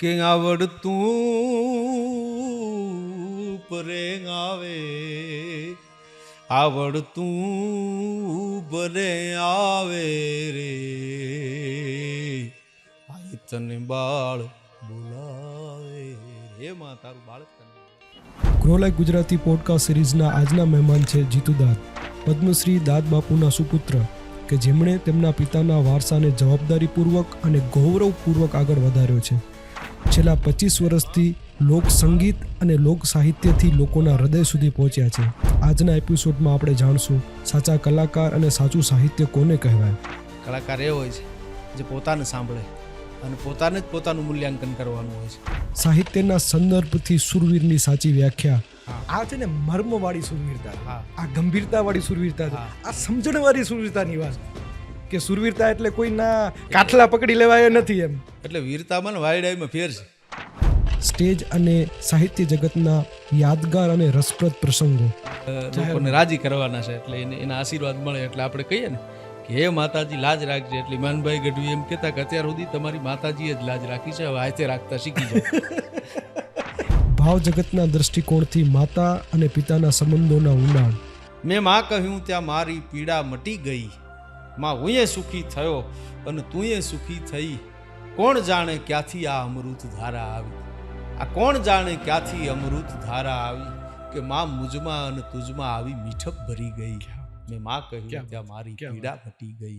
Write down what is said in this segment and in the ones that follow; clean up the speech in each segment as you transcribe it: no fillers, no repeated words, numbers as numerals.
કે આવડતું પરે આવે આવડતું પરે આવે રે આઈ તને બાળ બોલાવે હે માં તારું બાળક તને ગ્રો લાઈક ગુજરાતી પોડકાસ્ટ સિરીઝના આજના મહેમાન છે જીતુ દાદ, પદ્મશ્રી દાદ બાપુના સુપુત્ર કે જેમણે તેમના પિતાના વારસાને જવાબદારીપૂર્વક અને ગૌરવપૂર્વક આગળ વધાર્યો છે. છેલ્લા 25 વર્ષથી લોક સંગીત અને લોક સાહિત્યથી લોકોના હૃદય સુધી પહોંચ્યા છે. આજના એપિસોડમાં આપણે જાણશું સાચા કલાકાર અને સાચું સાહિત્ય કોને કહેવાય. કલાકાર એ હોય છે જે પોતાને સાંભળે અને પોતાને જ પોતાનું મૂલ્યાંકન કરવાનું હોય છે. સાહિત્યના સંદર્ભથી સુરવીરની સાચી વ્યાખ્યા આ છે ને મર્મવાળી સુરવીરતા, આ ગંભીરતાવાળી સુરવીરતા, આ સમજણવાળી સુરવીરતાની વાત કે સુરવીરતા એટલે કોઈના કાઠલા પકડી લેવાય નથી એમ. એટલે વીરતામાં ને વાયડાઈમાં ફેર છે. સ્ટેજ અને સાહિત્ય જગતના યાદગાર અને રસપ્રદ પ્રસંગો લોકોને રાજી કરવાના છે એટલે એના આશીર્વાદ મળે એટલે આપણે કહીએ ને કે હે માતાજી લાજ રાખજે. એટલે ઇમાનભાઈ ગઢવી એમ કહેતા કે અત્યાર સુધી તમારી માતાજીએ જ લાજ રાખી છે, હવે હાથે રાખતા શીખી જાઓ. ભાવ જગતના દ્રષ્ટિકોણથી માતા અને પિતાના સંબંધોના ઊંડાણ. મેં માં કહ્યું ત્યાં મારી પીડા મટી ગઈ, માં હુંએ સુખી થયો અને તુંએ સુખી થઈ. કોણ જાણે ક્યાંથી આ અમૃત ધારા આવી, આ કોણ જાણે ક્યાંથી અમૃત ધારા આવી કે માં મુજમાં અને તુજમાં આવી મીઠપ ભરી ગઈ. મેં માં કહ્યું ત્યાં મારી પીડા મટી ગઈ.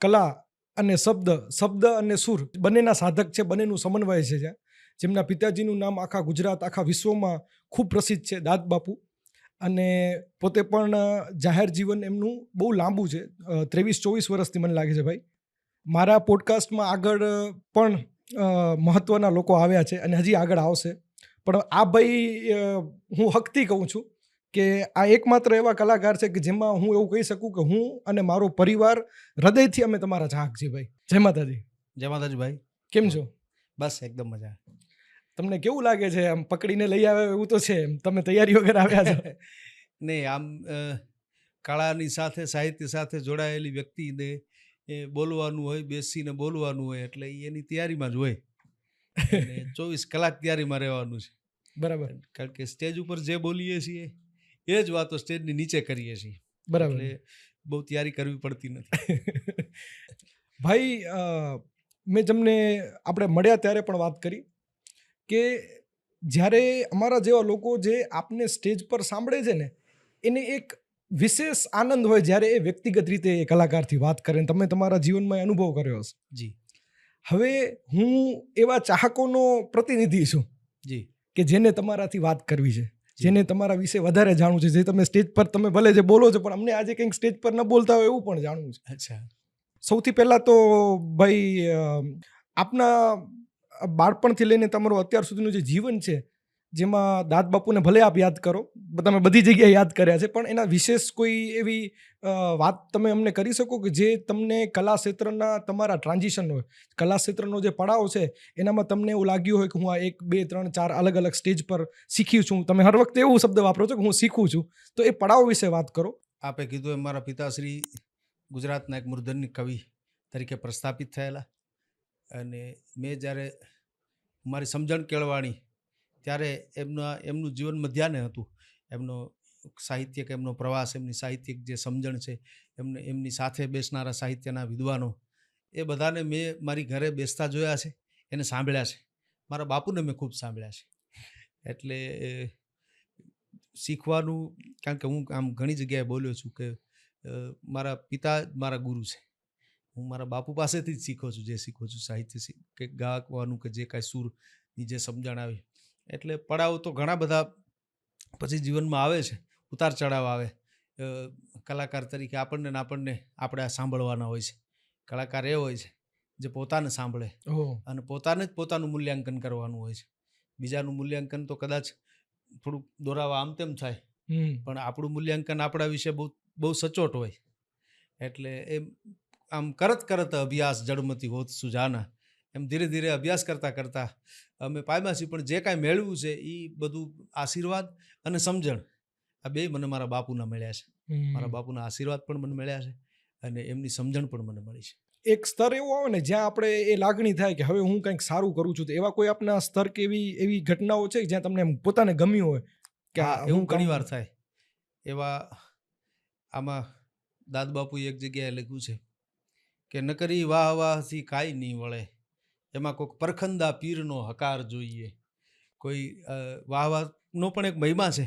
કલા અને શબ્દ અને સુર બંનેના સાધક છે, બંનેનું સમન્વય છે. જેમના પિતાજીનું નામ આખા ગુજરાત આખા વિશ્વમાં ખૂબ પ્રસિદ્ધ છે, દાદ બાપુ. અને પોતે પણ જાહેર જીવન એમનું બહુ લાંબુ છે, 23-24 વર્ષથી મને લાગે છે ભાઈ. મારા પોડકાસ્ટમાં આગળ પણ મહત્ત્વના લોકો આવ્યા છે અને હજી આગળ આવશે. પણ આ ભાઈ હું હકથી કહું છું કે આ એકમાત્ર એવા કલાકાર છે કે જેમાં હું એવું કહી શકું કે હું અને મારો પરિવાર હૃદયથી અમે તમારા ચાહક છીએ ભાઈ. જય માતાજી. જય માતાજી ભાઈ, કેમ છો? બસ એકદમ મજા. તમને કેવું લાગે છે? આમ પકડીને લઈ આવે એવું તો છે, તમે તૈયારી વગર આવ્યા છો? નહીં, આમ કળાની સાથે સાહિત્ય સાથે જોડાયેલી વ્યક્તિને એ બોલવાનું હોય, બેસીને બોલવાનું હોય એટલે એની તૈયારીમાં જ હોય. 24 કલાક તૈયારીમાં રહેવાનું છે. બરાબર. કારણ કે સ્ટેજ ઉપર જે બોલીએ છીએ એ જ વાતો સ્ટેજની નીચે કરીએ છીએ. બરાબર. એટલે બહુ તૈયારી કરવી પડતી નથી. ભાઈ, મેં તમને આપણે મળ્યા ત્યારે પણ વાત કરી કે જ્યારે અમારા જેવા લોકો જે આપને સ્ટેજ પર સાંભળે છે ને એને એક વિશેષ આનંદ હોય જ્યારે એ વ્યક્તિગત રીતે એ કલાકારથી વાત કરે. તમે તમારા જીવનમાં એ અનુભવ કર્યો હશે. જી. હવે હું એવા ચાહકોનો પ્રતિનિધિ છું જી કે જેને તમારાથી વાત કરવી છે, જેને તમારા વિશે વધારે જાણવું છે, જે તમે સ્ટેજ પર તમે ભલે જે બોલો છો પણ અમને આજે કંઈક સ્ટેજ પર ન બોલતા હોય એવું પણ જાણવું છે. અચ્છા. સૌથી પહેલાં તો ભાઈ આપના બાળપણથી લઈને તમારું અત્યાર સુધીનું જે જીવન છે જેમાં દાદ બાપુને ભલે આપ યાદ કરો, તમે બધી જગ્યાએ યાદ કર્યા છે, પણ એના વિશેષ કોઈ એવી વાત તમે અમને કરી શકો કે જે તમને કલા ક્ષેત્રના તમારા ટ્રાન્ઝિશન હોય, કલા ક્ષેત્રનો જે પડાવ છે એનામાં તમને એવું લાગ્યું હોય કે હું આ 1, 2, 3, 4 અલગ અલગ સ્ટેજ પર શીખ્યું છું. તમે હર વખતે એવું શબ્દ વાપરો છો કે હું શીખું છું, તો એ પડાવ વિશે વાત કરો. આપે કીધું એમ મારા પિતાશ્રી ગુજરાતના એક મૂર્ધન્ય કવિ તરીકે પ્રસ્થાપિત થયેલા અને મેં જ્યારે મારી સમજણ કેળવાણી ત્યારે એમનું જીવન મધ્યાને હતું. એમનો સાહિત્યિક એમનો પ્રવાસ, એમની સાહિત્યિક જે સમજણ છે, એમની સાથે બેસનારા સાહિત્યના વિદ્વાનો એ બધાને મેં મારી ઘરે બેસતા જોયા છે, એને સાંભળ્યા છે. મારા બાપુને મેં ખૂબ સાંભળ્યા છે. એટલે શીખવાનું, કારણ કે હું આમ ઘણી જગ્યાએ બોલ્યો છું કે મારા પિતા મારા ગુરુ છે. હું મારા બાપુ પાસેથી જ શીખો છું, જે શીખું છું સાહિત્ય કે ગાવાનું કે જે કાંઈ સૂરની જે સમજણ આવી. એટલે પડાવ તો ઘણા બધા પછી જીવનમાં આવે છે, ઉતાર ચઢાવ આવે. કલાકાર તરીકે આપણને આપણે સાંભળવાના હોય છે. કલાકાર એ હોય છે જે પોતાને સાંભળે અને પોતાને જ પોતાનું મૂલ્યાંકન કરવાનું હોય છે. બીજાનું મૂલ્યાંકન તો કદાચ થોડુંક દોરાવા આમ તેમ થાય, પણ આપણું મૂલ્યાંકન આપણા વિશે બહુ સચોટ હોય. એટલે એમ આમ કરત અભ્યાસ જડમતી હોત સુજાના, એમ ધીરે ધીરે અભ્યાસ કરતાં અમે પામ્યા છીએ. પણ જે કાંઈ મેળવ્યું છે એ બધું આશીર્વાદ અને સમજણ, આ બે મને મારા બાપુના મળ્યા છે. મારા બાપુના આશીર્વાદ પણ મને મળ્યા છે અને એમની સમજણ પણ મને મળી છે. એક સ્તર એવો આવે ને જ્યાં આપણે એ લાગણી થાય કે હવે હું કંઈક સારું કરું છું, તો એવા કોઈ આપના સ્તર કે એવી ઘટનાઓ છે કે જ્યાં તમને એમ પોતાને ગમ્યું હોય કે હા, આ એવું હું ઘણી કામ. વાર થાય. એવા આમાં દાદ બાપુએ એક જગ્યાએ લખ્યું છે કે નકરી વાહ વાહથી કાંઈ નહીં વળે, એમાં કોઈક પરખંદા પીરનો હકાર જોઈએ. કોઈ વાહ વાહનો પણ એક મહિમા છે,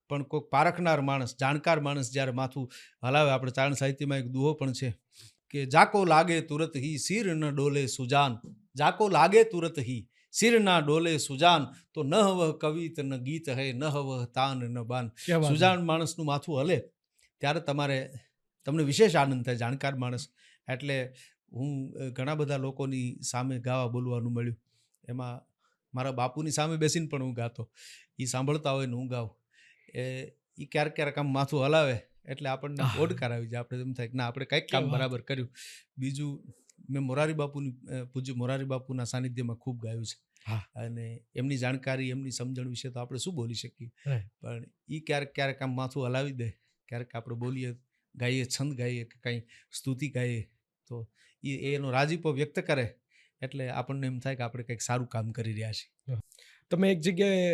પણ કોઈક પારખનાર માણસ, જાણકાર માણસ જ્યારે માથું હલાવે. આપણે ચારણ સાહિત્યમાં એક દુહો પણ છે કે જાકો લાગે તુરત હી સિર ન ડોલે સુજાન, જાકો લાગે તુરત હી સિર ના ડોલે સુજાન, તો ન વહ કવિત ન ગીત હૈ, ન વહ તાન ન બાન. ક્યાં વાત છે. સુજાન માણસનું માથું હલે ત્યારે તમને વિશેષ આનંદ થાય, જાણકાર માણસ. એટલે હું ઘણા બધા લોકોની સામે ગાવા બોલવાનું મળ્યું. એમાં મારા બાપુની સામે બેસીને પણ હું ગાતો, એ સાંભળતા હોય ને હું ગાઉં. એ ક્યારેક ક્યારેક આમ માથું હલાવે એટલે આપણને ઓડકાર આવી જાય. આપણે એમ થાય કે ના, આપણે કંઈક કામ બરાબર કર્યું. બીજું, મેં મોરારી બાપુની પૂજ્ય મોરારી બાપુના સાનિધ્યમાં ખૂબ ગાયું છે. હા. અને એમની જાણકારી, એમની સમજણ વિશે તો આપણે શું બોલી શકીએ, પણ એ ક્યારેક ક્યારેક આમ માથું હલાવી દે. ક્યારેક આપણે બોલીએ, ગાઈએ, છંદ ગાઈએ કે કંઈ સ્તુતિ ગાઈએ, તો એનો રાજીપો વ્યક્ત કરે એટલે આપણને એમ થાય કે આપણે કંઈક સારું કામ કરી રહ્યા છીએ. તમે એક જગ્યાએ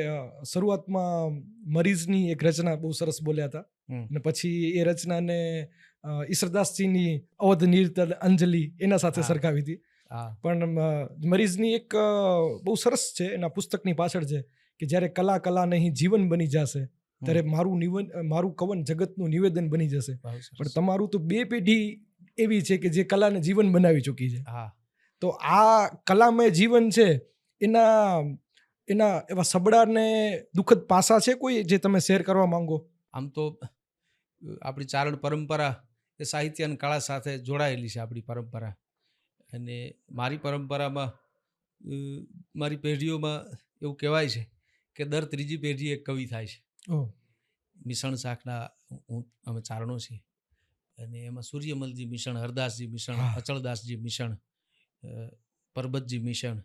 શરૂઆતમાં મરીઝની એક રચના બહુ સરસ બોલ્યા હતા, અને પછી એ રચનાને ઈશ્વરદાસજીની અવધ નિર્તલ અંજલિ એના સાથે હા. સરખાવી હતી. હા, પણ મરીઝની એક બહુ સરસ છે, એના પુસ્તકની પાછળ છે કે જ્યારે કલા કલા નહીં જીવન બની જશે ત્યારે મારું કવન જગતનું નિવેદન બની જશે. બહુ પણ સરસ. તમારું તો 2 પેઢી એવી છે કે જે કલાને જીવન બનાવી ચૂકી છે. હા, તો આ કલામય જીવન છે, એના એવા સબળા ને દુઃખદ પાસા છે કોઈ જે તમે શેર કરવા માંગો? આમ તો આપણી ચારણ પરંપરા એ સાહિત્ય અને કળા સાથે જોડાયેલી છે, આપણી પરંપરા. અને મારી પરંપરામાં મારી પેઢીઓમાં એવું કહેવાય છે કે દર ત્રીજી પેઢી એક કવિ થાય છે. મિશણ શાખના અમે ચારણો છીએ, અને એમાં સૂર્યમલજી મિશણ, હરદાસજી મિશણ, અચળદાસજી મિશણ, પરબતજી મિશણ,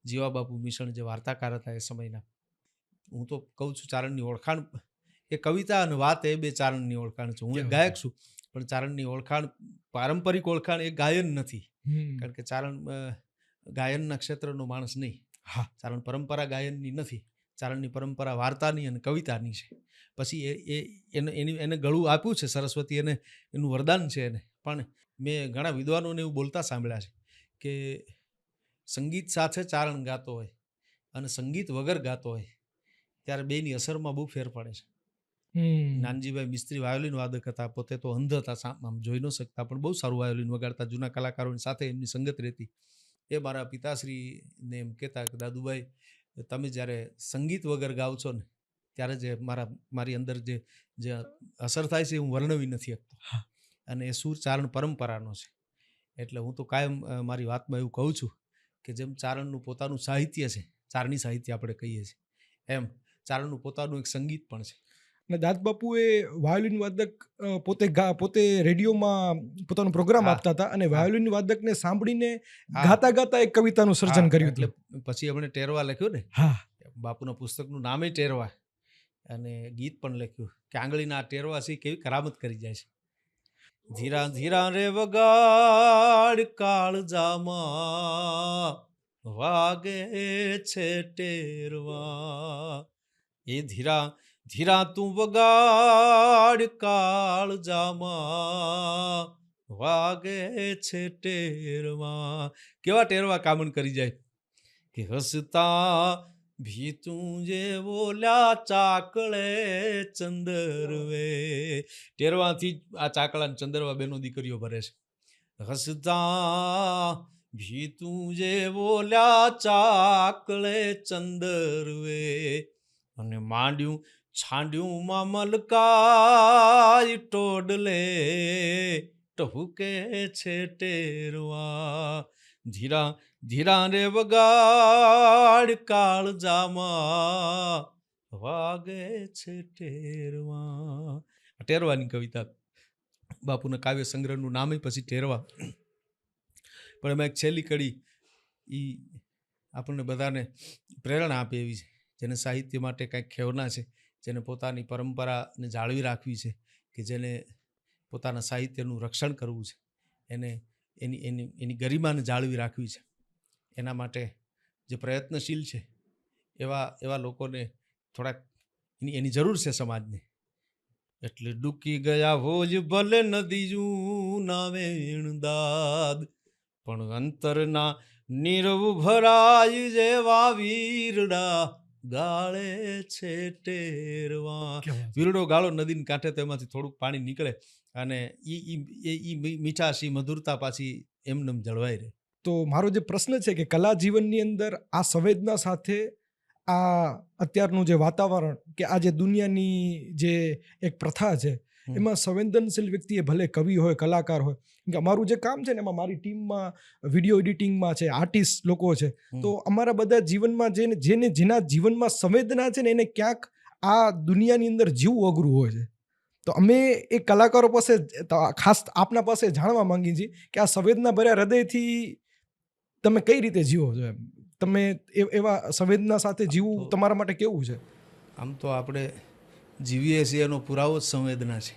જીવાબાપુ મિશણ જે વાર્તાકાર હતા એ સમયના. હું તો કહું છું, ચારણની ઓળખાણ એ કવિતા અને વાત એ બે ચારણની ઓળખાણ છે. હું એક ગાયક છું, પણ ચારણની ઓળખાણ, પારંપરિક ઓળખાણ એ ગાયન નથી. કારણ કે ચારણ ગાયનના ક્ષેત્રનો માણસ નહીં. ચારણ પરંપરા ગાયનની નથી. ચારણની પરંપરા વાર્તાની અને કવિતાની છે. પછી એને ગળું આપ્યું છે સરસ્વતી, એનું વરદાન છે એને. પણ મેં ઘણા વિદ્વાનોને એવું બોલતા સાંભળ્યા છે કે સંગીત સાથે ચારણ ગાતો હોય અને સંગીત વગર ગાતો હોય ત્યારે બેની અસરમાં બહુ ફેર પડે છે. નાનજીભાઈ મિસ્ત્રી વાયોલિન વાદક હતા, પોતે તો અંધ હતા, આમ જોઈ ન શકતા, પણ બહુ સારું વાયોલિન વગાડતા. જૂના કલાકારોની સાથે એમની સંગત રહેતી. એ મારા પિતાશ્રીને એમ કહેતા કે દાદુભાઈ, તમે જ્યારે સંગીત વગર ગાઓ છો ને ત્યારે જે મારી અંદર જે અસર થાય છે, હું વર્ણવી નથી શકતો. અને એ સૂર ચારણ પરંપરાનો છે. એટલે હું તો કાયમ મારી વાતમાં એવું કહું છું કે જેમ ચારણનું પોતાનું સાહિત્ય છે, ચારણી સાહિત્ય આપણે કહીએ છીએ, એમ ચારણનું પોતાનું એક સંગીત પણ છે. અને દાદબાપુએ વાયોલિન વાદક પોતે રેડિયોમાં પોતાનો પ્રોગ્રામ આપતા હતા, અને વાયોલિન વાદકને સાંભળીને ગાતા ગાતા એક કવિતાનું સર્જન કર્યું એટલે હતું. પછી એમણે ટેરવા લખ્યું ને, બાપુના પુસ્તકનું નામે ટેરવા, અને ગીત પણ લખ્યું કે આંગળીના ટેરવા છે કેવી કરામત કરી જાય છે. ધીરા ધીરા રે વગાડ કાળજામાં, વાગે છે ટેરવા. એ ધીરા ધીરા તું વગાડ કાળજામાં, વાગે છે ટેરવા. કેવા ટેરવા કામણ કરી જાય કે હસતા ભીતું જે બોલ્યા ચાકળે ચંદરવે. ટેરવાથી આ ચાકળા અને ચંદરવા બેનો દીકરીઓ ભરે છે. હસતા ભીતું જે બોલ્યા ચાકળે ચંદરવે, અને માંડ્યું છાંડ્યું માં મલકાય ટોડલે, ટહુકે છે ટેરવા. ધીરા ધીરા રે વગાડ કાળજામાં, વાગે છે ટેરવા. ટેરવાની કવિતા, બાપુના કાવ્ય સંગ્રહનું નામ પછી ટેરવા. પણ એમાં એક છેલ્લી કડી એ આપણને બધાને પ્રેરણા આપે એવી છે, જેને સાહિત્ય માટે કંઈક ખેવના છે, જેને પોતાની પરંપરાને જાળવી રાખવી છે, કે જેને પોતાના સાહિત્યનું રક્ષણ કરવું છે, એને એની ગરિમાને જાળવી રાખવી છે. એના માટે જે પ્રયત્નશીલ છે એવા લોકોને થોડાક એની જરૂર છે સમાજને. એટલે ડૂકી ગયા હોજ ભલે નદી જૂ નાવે દાદ, પણ અંતરના નીરવ ભરાય જેવા વીરડા ગાળે છે ટેરવા. વીરડો ગાળો નદીને કાંઠે તો એમાંથી થોડુંક પાણી નીકળે અને ઈ મીઠાશ, ઈ મધુરતા પાછી એમને જળવાઈ રહે. તો મારો જે પ્રશ્ન છે કે કલા જીવનની અંદર આ સંવેદના સાથે આ અત્યારનું જે વાતાવરણ કે આ જે દુનિયાની જે એક પ્રથા છે એમાં સંવેદનશીલ વ્યક્તિ એ ભલે કવિ હોય, કલાકાર હોય, કે અમારું જે કામ છે ને એમાં મારી ટીમમાં વિડીયો એડિટિંગમાં છે, આર્ટિસ્ટ લોકો છે, તો અમારા બધા જીવનમાં જેના જીવનમાં સંવેદના છે ને એને ક્યાંક આ દુનિયાની અંદર જીવવું અઘરું હોય છે. તો અમે એ કલાકારો પાસે ખાસ આપના પાસે જાણવા માંગીએ છીએ કે આ સંવેદના ભર્યા હૃદયથી તમે કઈ રીતે જીવો છો, એમ તમે એવા સંવેદના સાથે જીવવું તમારા માટે કેવું છે? આમ તો આપણે જીવીએ છીએ એનો પુરાવો જ સંવેદના છે.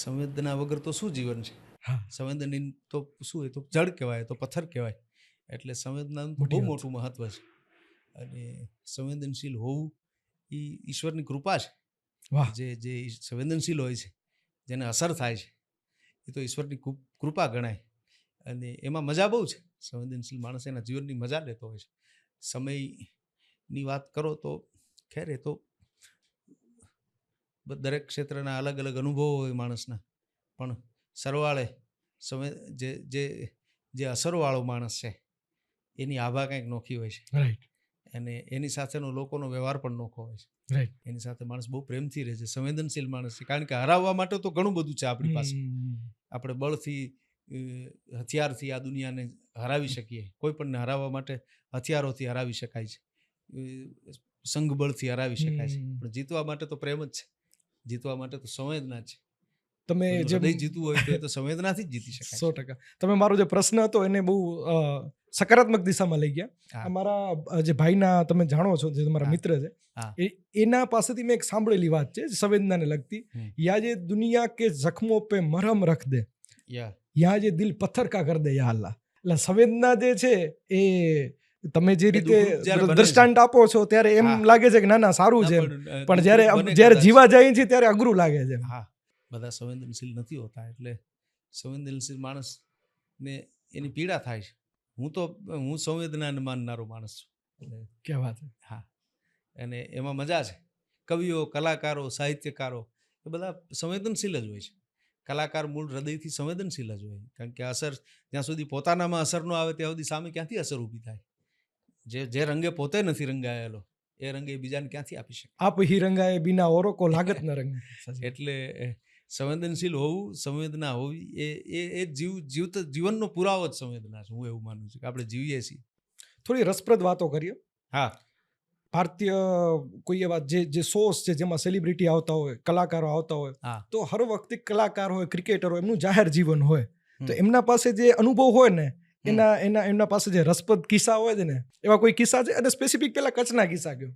સંવેદના વગર તો શું જીવન છે? સંવેદના તો શું એ તો જળ કહેવાય, તો પથ્થર કહેવાય. એટલે સંવેદનાનું બહુ મોટું મહત્વ છે. અને સંવેદનશીલ હોવું એ ઈશ્વરની કૃપા છે. જે સંવેદનશીલ હોય છે, જેને અસર થાય છે, એ તો ઈશ્વરની કૃપા ગણાય. અને એમાં મજા બહુ છે. સંવેદનશીલ માણસ એના જીવનની મજા લેતો હોય છે. સમયની વાત કરો તો ખેર એ તો દરેક ક્ષેત્રના અલગ અલગ અનુભવો હોય માણસના, પણ સરવાળે જે અસરવાળો માણસ છે એની આભા કંઈક નોખી હોય છે. અને એની સાથેનો લોકોનો વ્યવહાર પણ નોખો હોય છે. એની સાથે માણસ બહુ પ્રેમથી રહે છે, સંવેદનશીલ માણસ છે. કારણ કે હરાવવા માટે તો ઘણું બધું છે આપણી પાસે. આપણે બળથી, હથિયારથી આ દુનિયાને હરાવી શકીએ. કોઈ પણને હરાવવા માટે હથિયારોથી હરાવી શકાય છે, સંઘબળથી હરાવી શકાય છે, પણ જીતવા માટે તો પ્રેમ જ છે. જીતવા માટે તો સંવેદના છે. તમે હૃદય જીતવું હોય તો એ તો સંવેદનાથી જ જીતી શકાય. 100%. તમે મારો જે પ્રશ્ન હતો એને બહુ સકારાત્મક દિશામાં લઈ ગયા. અમારા જે ભાઈના તમે જાણો છો, જે તમારા મિત્ર છે, એના પાસેથી મેં એક સાંભળેલી વાત છે સંવેદનાને લગતી. યા જે દુનિયા કે જખ્મો પે મરહમ રખ દે, યા જે દિલ પથ્થર કા કર દે યા અલ્લાહ. એટલે સંવેદના જે છે એ તમે જે રીતે દ્રષ્ટાંત આપો છો ત્યારે એમ લાગે છે કે ના ના સારું છે, પણ જ્યારે જીવા જાય છે ત્યારે અઘરું લાગે છે. હા, બધા સંવેદનશીલ નથી હોતા. એટલે સંવેદનશીલ માણસને એની પીડા થાય છે. હું સંવેદનાને માનનારો માણસ છું. ક્યાં વાત છે. હા, અને એમાં મજા છે. કવિઓ, કલાકારો, સાહિત્યકારો એ બધા સંવેદનશીલ જ હોય છે. કલાકાર મૂળ હૃદયથી સંવેદનશીલ જ હોય. કારણ કે અસર જ્યાં સુધી પોતાનામાં અસર ન આવે ત્યાં સુધી સામે ક્યાંથી અસર ઊભી થાય? જે રંગે પોતે નથી રંગાયેલો એ રંગે બીજાને ક્યાંથી આપી શકે? આપ હી રંગાએ બિના ઓરો કો લાગત ન રંગે. એટલે સંવેદનશીલ હોવું, સંવેદના હોવી એ જીવનનો પુરાવો જ સંવેદના છે. હું એવું માનું છું કે આપણે જીવીએ છીએ. થોડી રસપ્રદ વાતો કરીએ. હા, ભારતીય કોઈ એવા જે શોઝ છે જેમાં સેલિબ્રિટી આવતા હોય, કલાકારો આવતા હોય, તો હર વખતે કલાકાર હોય, ક્રિકેટર હોય, એમનું જાહેર જીવન હોય, તો એમના પાસે જે અનુભવ હોય ને એમના પાસે જે રસપ્રદ કિસ્સા હોય છે ને, એવા કોઈ કિસ્સા છે? અને સ્પેસિફિક પેલા કચ્છના કિસ્સા કયો.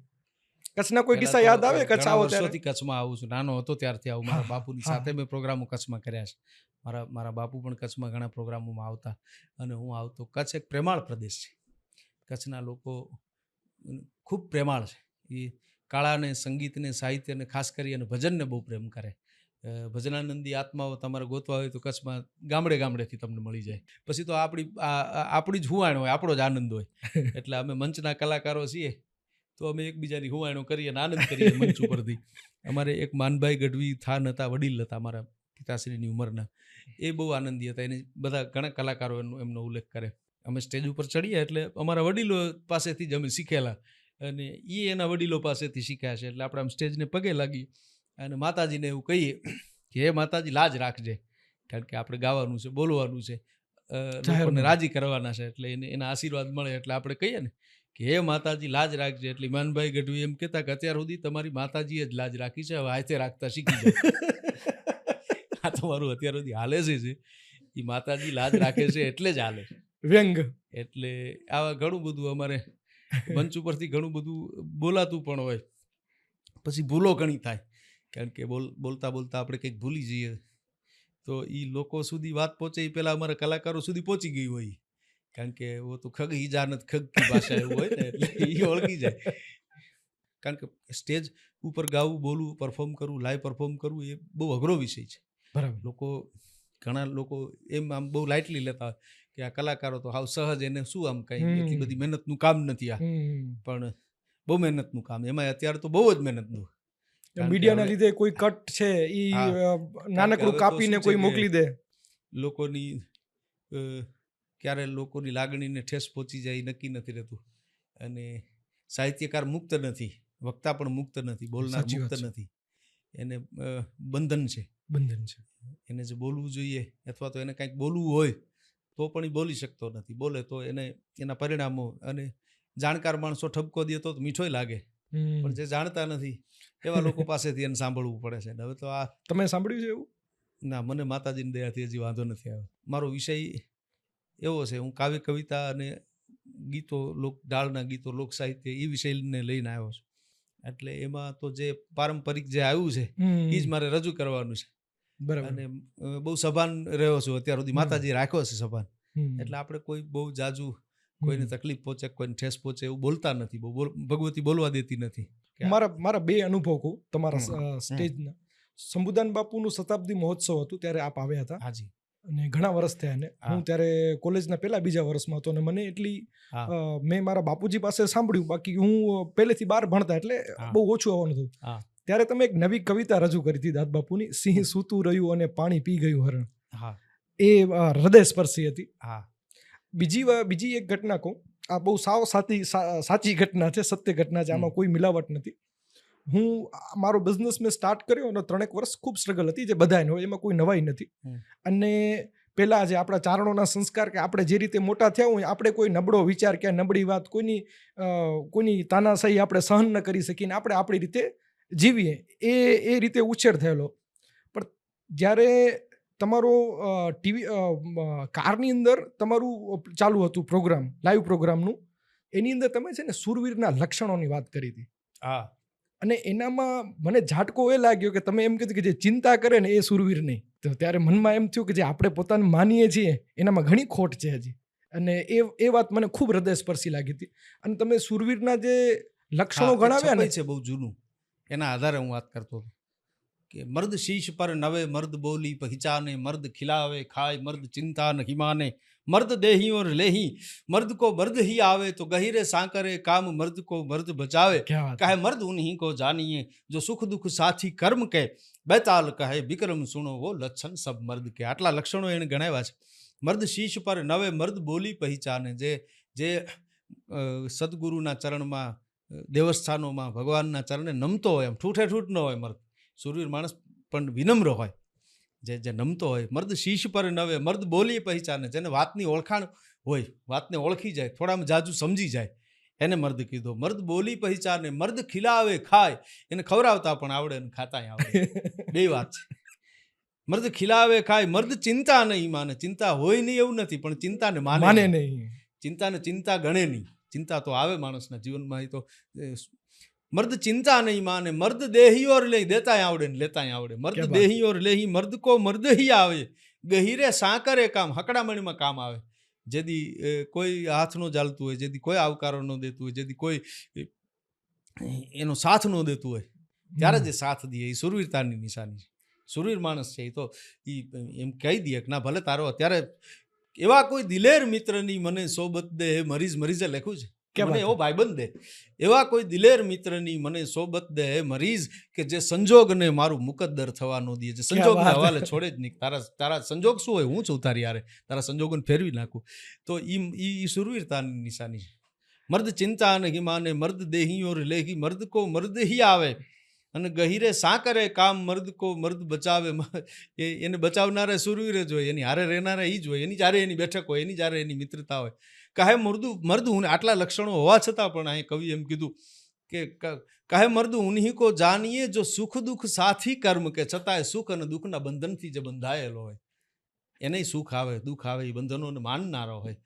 કચ્છના કોઈ કિસ્સા યાદ આવે? કચ્છ આવો ત્યારે? વર્ષોથી કચ્છમાં આવું છું. નાનો હતો ત્યારથી આવું. મારા બાપુની સાથે મેં પ્રોગ્રામો કચ્છમાં કર્યા છે. મારા બાપુ પણ કચ્છમાં ઘણા પ્રોગ્રામોમાં આવતા અને હું આવતો. કચ્છ એક પ્રેમાળ પ્રદેશ છે. કચ્છના લોકો ખૂબ પ્રેમાળ છે. એ કળાને, સંગીતને, સાહિત્યને, ખાસ કરી અને ભજનને બહુ પ્રેમ કરે. ભજનાનંદી આત્માઓ તમારે ગોતવા હોય તો કચ્છમાં ગામડેથી તમને મળી જાય. પછી તો આપણી જ હુવાણ હોય, આપણો જ આનંદ હોય. એટલે અમે મંચના કલાકારો છીએ તો અમે એકબીજાની હુવાણો કરીએ અને આનંદ કરીએ મંચ ઉપરથી. અમારે એક માનભાઈ ગઢવી થાન હતા, વડીલ હતા મારા પિતાશ્રીની ઉંમરના. એ બહુ આનંદી હતા. એને બધા ઘણા કલાકારો એમનો ઉલ્લેખ કરે. અમે સ્ટેજ ઉપર ચડીએ એટલે અમારા વડીલો પાસેથી જ અમે શીખેલા અને એ એના વડીલો પાસેથી શીખ્યા છે. એટલે આપણે આમ સ્ટેજને પગે લાગી અને માતાજીને એવું કહીએ કે હે માતાજી, લાજ રાખજે, કારણ કે આપણે ગાવાનું છે, બોલવાનું છે, લોકોને રાજી કરવાના છે. એટલે એના આશીર્વાદ મળે. એટલે આપણે કહીએ ને કે હે માતાજી, લાજ રાખજે. એટલે માનભાઈ ગઢવી એમ કહેતા કે અત્યાર સુધી તમારી માતાજીએ જ લાજ રાખી છે, હવે હાથે રાખતા શીખી જાય. આ તમારું અત્યાર સુધી હાલે છે એ માતાજી લાજ રાખે છે એટલે જ હાલે. વ્યંગ. એટલે આવા ઘણું બધું અમારે મંચ ઉપરથી ઘણું બધું બોલાતું પણ હોય. પછી ભૂલો ઘણી થાય, કારણ કે બોલતા આપણે કંઈક ભૂલી જઈએ તો એ લોકો સુધી વાત પહોંચે એ પહેલાં અમારા કલાકારો સુધી પહોંચી ગઈ હોય, કારણ કે વો તો ખગ હી જાનત ખગ કી ભાષા એવું હોય ને, એટલે એ ઓળખી જાય. કારણ કે સ્ટેજ ઉપર ગાવું, બોલવું, પરફોર્મ કરવું, લાઈવ પરફોર્મ કરવું એ બહુ અઘરો વિષય છે. બરાબર. ઘણા લોકો એમ આમ બહુ લાઇટલી લેતા હોય કે આ કલાકારો તો હાવ સહજ, એને શું આમ કંઈ એટલી બધી મહેનતનું કામ નથી આ. પણ બહુ મહેનતનું કામ, એમાં અત્યારે તો બહુ જ મહેનતનું. કારણ કે મીડિયાના હવે લીધે કોઈ કટ છે ઈ હા, કારણ કે નાનકડું હવે તો કાપીને શું છે કોઈ કે મોકલી દે. લોકોની ક્યારે લોકોની લાગણીને ઠેસ પહોંચી જાય એ નક્કી નથી રહેતું. અને સાહિત્યકાર મુક્ત નથી, વક્તા પણ મુક્ત નથી, બોલનાર સાચી મુક્ત વાત છે. નથી. એને બંધન છે. બંધન છે. એને જે બોલવું જોઈએ અથવા તો એને કંઈક બોલવું હોય તો પણ એ બોલી શકતો નથી. બોલે તો એને એના પરિણામો, અને જાણકાર માણસો ઠપકો દે તો મીઠોય લાગે, પણ જે જાણતા નથી એવા લોકો પાસેથી એને સાંભળવું પડે છે. હવે તો આ તમે સાંભળ્યું છે એવું? ના, મને માતાજીની દયાથી હજી વાંધો નથી આવ્યો. મારો વિષય એવો છે, હું કાવ્ય કવિતા અને ગીતો, ડાળના ગીતો, લોક સાહિત્ય એ વિષયને લઈને આવ્યો છું. એટલે એમાં તો જે પારંપરિક જે આવ્યું છે એ જ મારે રજૂ કરવાનું છે. બરાબર. અને બહુ સભાન રહ્યો છું અત્યાર સુધી, માતાજી રાખ્યો છે સભાન. હમ. એટલે આપણે કોઈ બહુ જાજુ કોઈને તકલીફ પહોંચે, કોઈને ઠેસ પહોંચે એવું બોલતા નથી. ભગવતી બોલવા દેતી નથી. મારા બે અનુભવ કહું તમારા હમ. સ્ટેજના. શંભુદાન બાપુનું શતાબ્દી મહોત્સવ હતું ત્યારે આપ આવ્યા હતા, હાજી. અને ઘણા વર્ષ થયા ને. હા. હું ત્યારે કોલેજના પહેલા બીજા વર્ષમાં હતો, અને મને એટલી હા. મેં મારા બાપુજી પાસે સાંભળ્યું, બાકી હું પહેલેથી બહાર ભણતા એટલે હા. બહુ ઓછું આવવાનું હતું. હા. ત્યારે તમે એક નવી કવિતા રજૂ કરી હતી દાદ બાપુની, સિંહ સૂતું રહ્યું અને પાણી પી ગયું હરણ. હા. એ હૃદયસ્પર્શી હતી. હા. બીજી એક ઘટના કહું, આ બહુ સાચી ઘટના છે, સત્ય ઘટના છે, આમાં કોઈ મિલાવટ નથી. હું મારો બિઝનેસ મેં સ્ટાર્ટ કર્યો અને 3 વર્ષ ખૂબ સ્ટ્રગલ હતી, જે બધાને હોય, એમાં કોઈ નવાઈ નથી. અને પેલા જે આપણા ચારણોના સંસ્કાર, કે આપણે જે રીતે મોટા થયા હોય, આપણે કોઈ નબળો વિચાર કે નબળી વાત, કોઈની તાનાશાહી આપણે સહન ન કરી શકીને આપણે આપણી રીતે જીવીએ, એ રીતે ઉછેર થયેલો. પણ જ્યારે તમારો ટીવી કારની અંદર તમારું ચાલુ હતું પ્રોગ્રામ, લાઈવ પ્રોગ્રામનું, એની અંદર તમે છે ને સુરવીરના લક્ષણોની વાત કરી હતી. હા. અને એનામાં મને ઝાટકો એ લાગ્યો કે તમે એમ કીધું કે જે ચિંતા કરે ને એ સુરવીર નહીં. તો ત્યારે મનમાં એમ થયું કે જે આપણે પોતાને માનીએ છીએ એનામાં ઘણી ખોટ છે હજી. અને એ વાત મને ખૂબ હૃદયસ્પર્શી લાગી હતી. અને તમે સુરવીરના જે લક્ષણો ગણાવ્યા ને, છે બહુ જૂનું, એના આધારે હું વાત કરતો હતો કે મર્દ શીશ પર નવે, મર્દ બોલી પહેચાને, મર્દ ખિલાવે ખાય, મર્દ ચિંતા નહીં માને, મર્દ દેહી ઓર લેહી, મર્દ को मर्द ही आवे तो गहिरे सांकरे काम, मर्द को मर्द बचावे, कहे मर्द उन्हीं को जानिए जो सुख दुख साथी कर्म के, बैताल कहे विक्रम सुनो वो लक्षण सब मर्द के. આટલા લક્ષણો એને ગણાવ્યા છે. મર્દ શીશ પર નવે, મર્દ બોલી પહેચાને, જે સદગુરુના ચરણમાં, દેવસ્થાનોમાં ભગવાનના ચરણે નમતો હોય, એમ ઠૂઠે ઠૂઠ ન હોય મર્દ. સુરવીર માણસ પણ વિનમ્ર હોય, જે નમતો હોય. મર્દ શીશ પર નવે, મર્દ બોલી પહેચાને, જેને વાતની ઓળખાણ હોય, વાતને ઓળખી જાય, થોડામાં જાજુ સમજી જાય, એને મર્દ કીધો. મર્દ બોલી પહેચાને, મર્દ ખિલાવે ખાય, એને ખવડાવતા પણ આવડે અને ખાતાય આવડે. બે વાત છે. મર્દ ખિલાવે ખાય, મર્દ ચિંતા નહીં માને. ચિંતા હોય નહીં એવું નથી, પણ ચિંતાને માને નહીં. ચિંતાને ચિંતા ગણે નહીં. ચિંતા તો આવે માણસના જીવનમાં, એ તો મર્દ ચિંતા નહીં માને, મર્દ દેહી ઓર લે, દેતાય આવડે ને લેતાય આવડે. મર્દ દેહી ઓર લેહી, મર્દ કો મર્દ હી આવે, ગહીરે સાંકરે કામ, હકડામણીમાં કામ આવે. જેથી કોઈ હાથ ન ચાલતું હોય, જેથી કોઈ આવકારો ન દેતું હોય, જેથી કોઈ એનો સાથ ન દેતું હોય, ત્યારે જે સાથ દે એ સુરવીરતાની નિશાની છે. સુરવીર માણસ છે એ તો એમ કહી દે કે ના ભલે તારો અત્યારે એવા કોઈ દિલેર મિત્રની મને સોબત દે, મરીઝે લખ્યું છે, મને એવો ભાઈબંધ દે, એવા કોઈ દિલેર મિત્રની મને સોબત દે મરીઝ, કે જે સંજોગને મારું મુકદ્દર થવા ન દે, જે સંજોગને હવાલે છોડે જ નહીં. તારા સંજોગ શું હોય, હું છું તારી યારે, તારા સંજોગોને ફેરવી નાખું. તો ઈ સુરવીરતાની નિશાની છે. મર્દ ચિંતા નહીં માને, મર્દ દેહી ઓર લેહી, મર્દ કો મર્દ હી આવે, અને ગહીરે સાંકરે કામ, મર્દ કો મર્દ બચાવે. એને બચાવનારા સુરવીર જ હોય, એની હારે રહેનારા એ જ હોય, એની જારે એની બેઠક હોય, એની જારે એની મિત્રતા હોય. કહે મર્દ હું, આટલા લક્ષણો હોવા છતાં પણ અહીં કવિ એમ કીધું કે કહે મર્દ ઉન્हीं को જાનીએ જો સુખ દુઃખ સાથી કર્મ કે, છતાંય સુખ અને દુઃખના બંધનથી જે બંધાયેલો હોય, એને સુખ આવે દુઃખ આવે એ બંધનોને માનનારો હોય.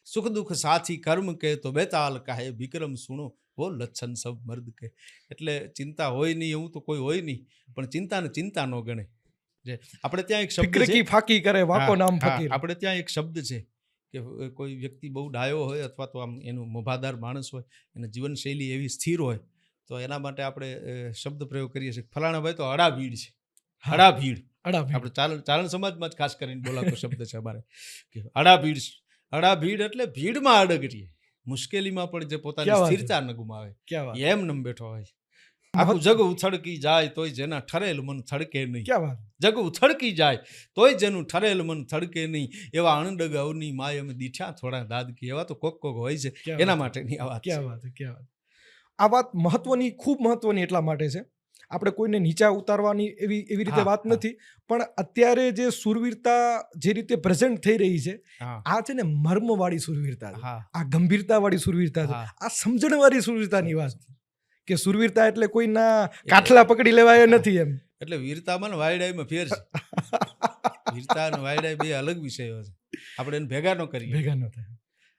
સુખ દુઃખ સાથી કર્મ કે તો બેતાલ કહે વિક્રમ સુણો વો લક્ષણ સબ મર્દ કે. એટલે ચિંતા હોય નહીં એવું તો કોઈ હોય નહીં, પણ ચિંતાને ચિંતા ન ગણે. જે આપણે ત્યાં એક શબ્દ ફિક્ર છે કી ફાકી કરે વાકો નામ હા, ફકીર. આપણે ત્યાં એક શબ્દ છે કે કોઈ વ્યક્તિ બહુ ડાયો હોય અથવા તો આમ એનું મોભાદાર માણસ હોય અને જીવનશૈલી એવી સ્થિર હોય તો એના માટે આપણે શબ્દ પ્રયોગ કરીએ છીએ ફલાણા ભાઈ તો અડાભીડ છે. હા. અડાભીડ અડાભીડ. આપણે ચારણ સમાજમાં જ ખાસ કરીને બોલાતો શબ્દ છે અમારે કે અડાભીડ. અડાભીડ એટલે ભીડમાં અડગરીએ, મુશ્કેલીમાં પણ જે પોતાની ક્યાં વાત છે. સ્થિરતા ન ગુમાવે, ક્યાં વાત, એમ નમ બેઠો હોય. આખું જગ ઉથડકી જાય તોય જેના ઠરેલ મન થડકે નહીં. ક્યાં વાત. જગ ઉથડકી જાય તોય જેનું ઠરેલ મન થડકે નહીં, એવા અણડગ અવની માય અમે દીઠ્યા થોડા દાદકી. એવા તો કોક હોય છે, ક્યાં એના વાત. માટેની આ વાત છે. ક્યાં વાત, ક્યાં વાત. આ વાત મહત્વની, ખૂબ મહત્વની એટલા માટે છે. આપણે કોઈને નીચા ઉતારવાની એવી રીતે હા, વાત હા. નથી, પણ અત્યારે જે સુરવીરતા જે રીતે પ્રેઝન્ટ થઈ રહી છે, હા, આ છે ને મર્મવાળી સુરવીરતા છે, હા, આ ગંભીરતાવાળી સુરવીરતા છે, હા. આ સમજણવાળી સુરવીરતાની વાત કે સુરવીરતા એટલે કોઈના કાઠલા પકડી લેવાય એ નથી એમ. એટલે વીરતામાં ને વાયડાઈમાં ફેર છે. વીરતા અને વાયડાઈ બે અલગ વિષયો છે, આપણે એને ભેગા ન કરીએ. ભેગા ન થાય.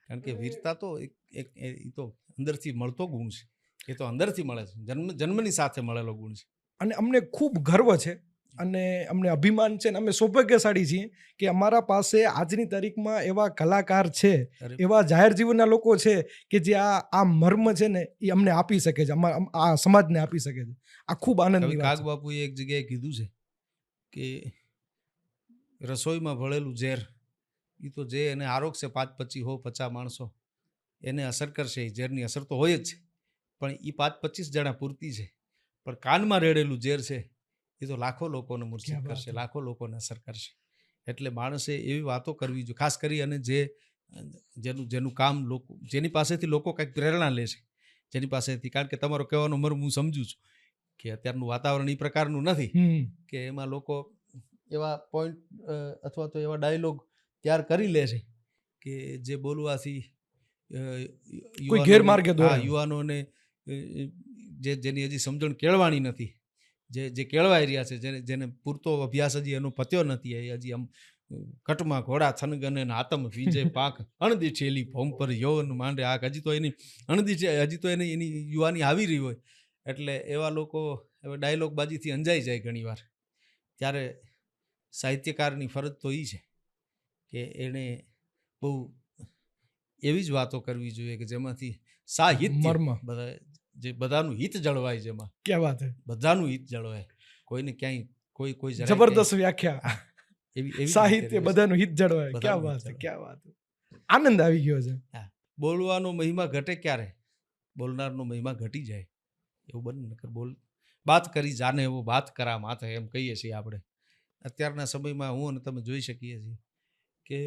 કારણ કે વીરતા તો એ તો અંદરથી મળતો ગુણ છે, એ તો અંદરથી મળે છે, જન્મની સાથે મળેલો ગુણ છે. અને અમને ખૂબ ગર્વ છે અને અમને અભિમાન છે અને અમે સૌભાગ્યશાળી છીએ કે અમારા પાસે આજની તારીખમાં એવા કલાકાર છે, અરે, એવા જાહેર જીવનના લોકો છે કે જે આ મર્મ છે ને એ અમને આપી શકે છે, આ સમાજને આપી શકે છે. આ ખૂબ આનંદની કવિ વાત કાગ છે. બાપુએ એક જગ્યાએ કીધું છે કે રસોઈમાં ભળેલું ઝેર એ તો જે એને આરોગશે 5, 25, 50 માણસો એને અસર કરશે. એ ઝેરની અસર તો હોય જ છે, પણ એ 5, 25 જણા પૂરતી છે. પણ કાનમાં રેડેલું ઝેર છે એ તો લાખો લોકોને મૂર્છિત ક્યાં વાત કરશે, છે. લાખો લોકોને અસર કરશે. એટલે માણસે એવી વાતો કરવી જોઈએ, ખાસ કરી અને જેનું કામ લોકો, જેની પાસેથી લોકો કંઈક પ્રેરણા લે છે, જેની પાસેથી. કારણ કે તમારો કહેવાનો મર્મ હું સમજુ છું કે અત્યારનું વાતાવરણ એ પ્રકારનું નથી કે એમાં લોકો એવા પોઈન્ટ અથવા તો એવા ડાયલોગ તૈયાર કરી લે છે કે જે બોલવાથી કોઈ ગેરમાર્ગે દોરાય. યુવાનોને જેની હજી સમજણ કેળવાની નથી, જે કેળવાઈ રહ્યા છે, જેને પૂરતો અભ્યાસ હજી એનો પત્યો નથી, એ હજી આમ કટમાં ઘોડા થનગને આતમ વીજે પાક અણદીઠેલી ભૌમ પર યૌવન માંડે આંખ. હજી તો એની હજી તો એની યુવાની આવી રહી હોય. એટલે એવા લોકો હવે ડાયલોગબાજીથી અંજાઈ જાય ઘણીવાર. ત્યારે સાહિત્યકારની ફરજ તો એ છે કે એણે બહુ એવી જ વાતો કરવી જોઈએ કે જેમાંથી સાહિત્ય મર્મ. બધાનું હિત જળવાય, જેમાં ક્યાં વાત છે. બધાનું હિત જળવાય, કોઈને ક્યાંય કોઈ જરાય જબરદસ્ત વ્યાખ્યા. હા, એવી સાહિત્ય બધાનું હિત જળવાય. ક્યાં બધાનું વાત હિત છે, જળવાય. ક્યાં વાત છે. આનંદ આવી ગયો છે. બોલવાનો મહિમા ઘટે ક્યારે? બોલનારનો મહિમા ઘટી જાય એવું બને. નકર બાત કરી જાને એવો બાત કરા માથે, એમ કહીએ છીએ આપણે. અત્યારના સમયમાં હું અને તમે જોઈ શકીએ છીએ કે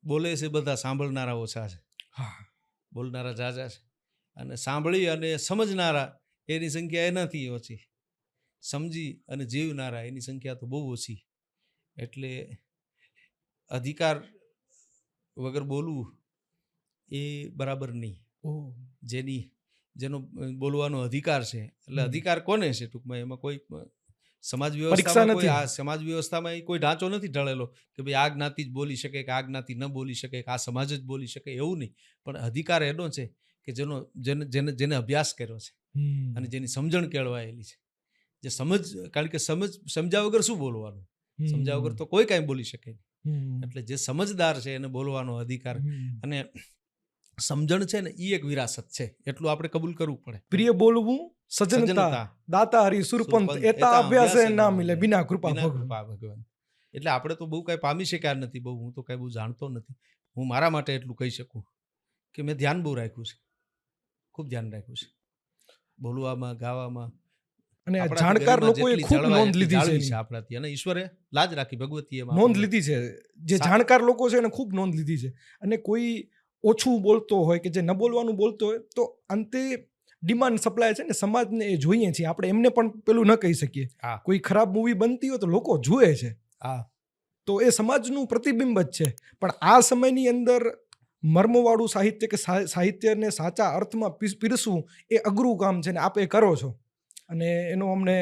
બોલે છે બધા, સાંભળનારા ઓછા છે. હા. બોલનારા ઝાઝા છે અને સાંભળી અને સમજનારા એની સંખ્યા એનાથી ઓછી. સમજી અને જીવનારા એની સંખ્યા તો બહુ ઓછી. એટલે અધિકાર વગર બોલવું એ બરાબર નહીં. જેનો બોલવાનો અધિકાર છે, એટલે અધિકાર કોને છે ટૂંકમાં? એમાં કોઈ સમાજ વ્યવસ્થામાં કોઈ ઢાંચો નથી ઢળેલો કે ભાઈ આ જ્ઞાતિ જ બોલી શકે, કે આ જ્ઞાતિ ન બોલી શકે, કે આ સમાજ જ બોલી શકે, એવું નહીં. પણ અધિકાર એનો છે કે જેને અભ્યાસ કર્યો છે અને જેની સમજણ કેળવાયેલી છે, જે કારણ કે સમજ્યા વગર શું બોલવાનું? સમજ્યા વગર તો કોઈ કાંઈ બોલી શકે નહીં. એટલે જે સમજદાર છે એને બોલવાનો અધિકાર. અને સમજણ છે ને એ એક વિરાસત છે, એટલું આપણે કબૂલ કરવું પડે. પ્રિય બોલવું સજનતા, દાતા હરી સુરપંત, એતા અભ્યાસે ના મિલે બિના કૃપા ભગવાન. એટલે આપણે તો બહુ કાંઈ પામી શક્યા નથી. હું તો કાંઈ બહુ જાણતો નથી. હું મારા માટે એટલું કહી શકું કે મેં ધ્યાન બહુ રાખ્યું છે, ખૂબ ધ્યાન રાખ્યું છે બોલવામાં, ગાવામાં. અને જાણકાર લોકોએ ખૂબ નોંધ લીધી છે આપણાથી, અને ઈશ્વરે લાજ રાખી, ભગવતીએ નોંધ લીધી છે. જે જાણકાર લોકો છે એને ખૂબ નોંધ લીધી છે. અને કોઈ ઓછું બોલતો હોય કે જે ન બોલવાનું બોલતો હોય તો અંતે ડિમાન્ડ સપ્લાય છે ને, સમાજને એ જોઈએ છીએ આપણે. એમને પણ પેલું ન કહી શકીએ. કોઈ ખરાબ મૂવી બનતી હોય તો લોકો જુએ છે, તો એ સમાજનું પ્રતિબિંબ જ છે. પણ આ સમયની અંદર મર્મવાળું સાહિત્ય કે સાહિત્યને સાચા અર્થમાં પીરસવું એ અઘરું કામ છે ને આપ એ કરો છો. અને એનો અમને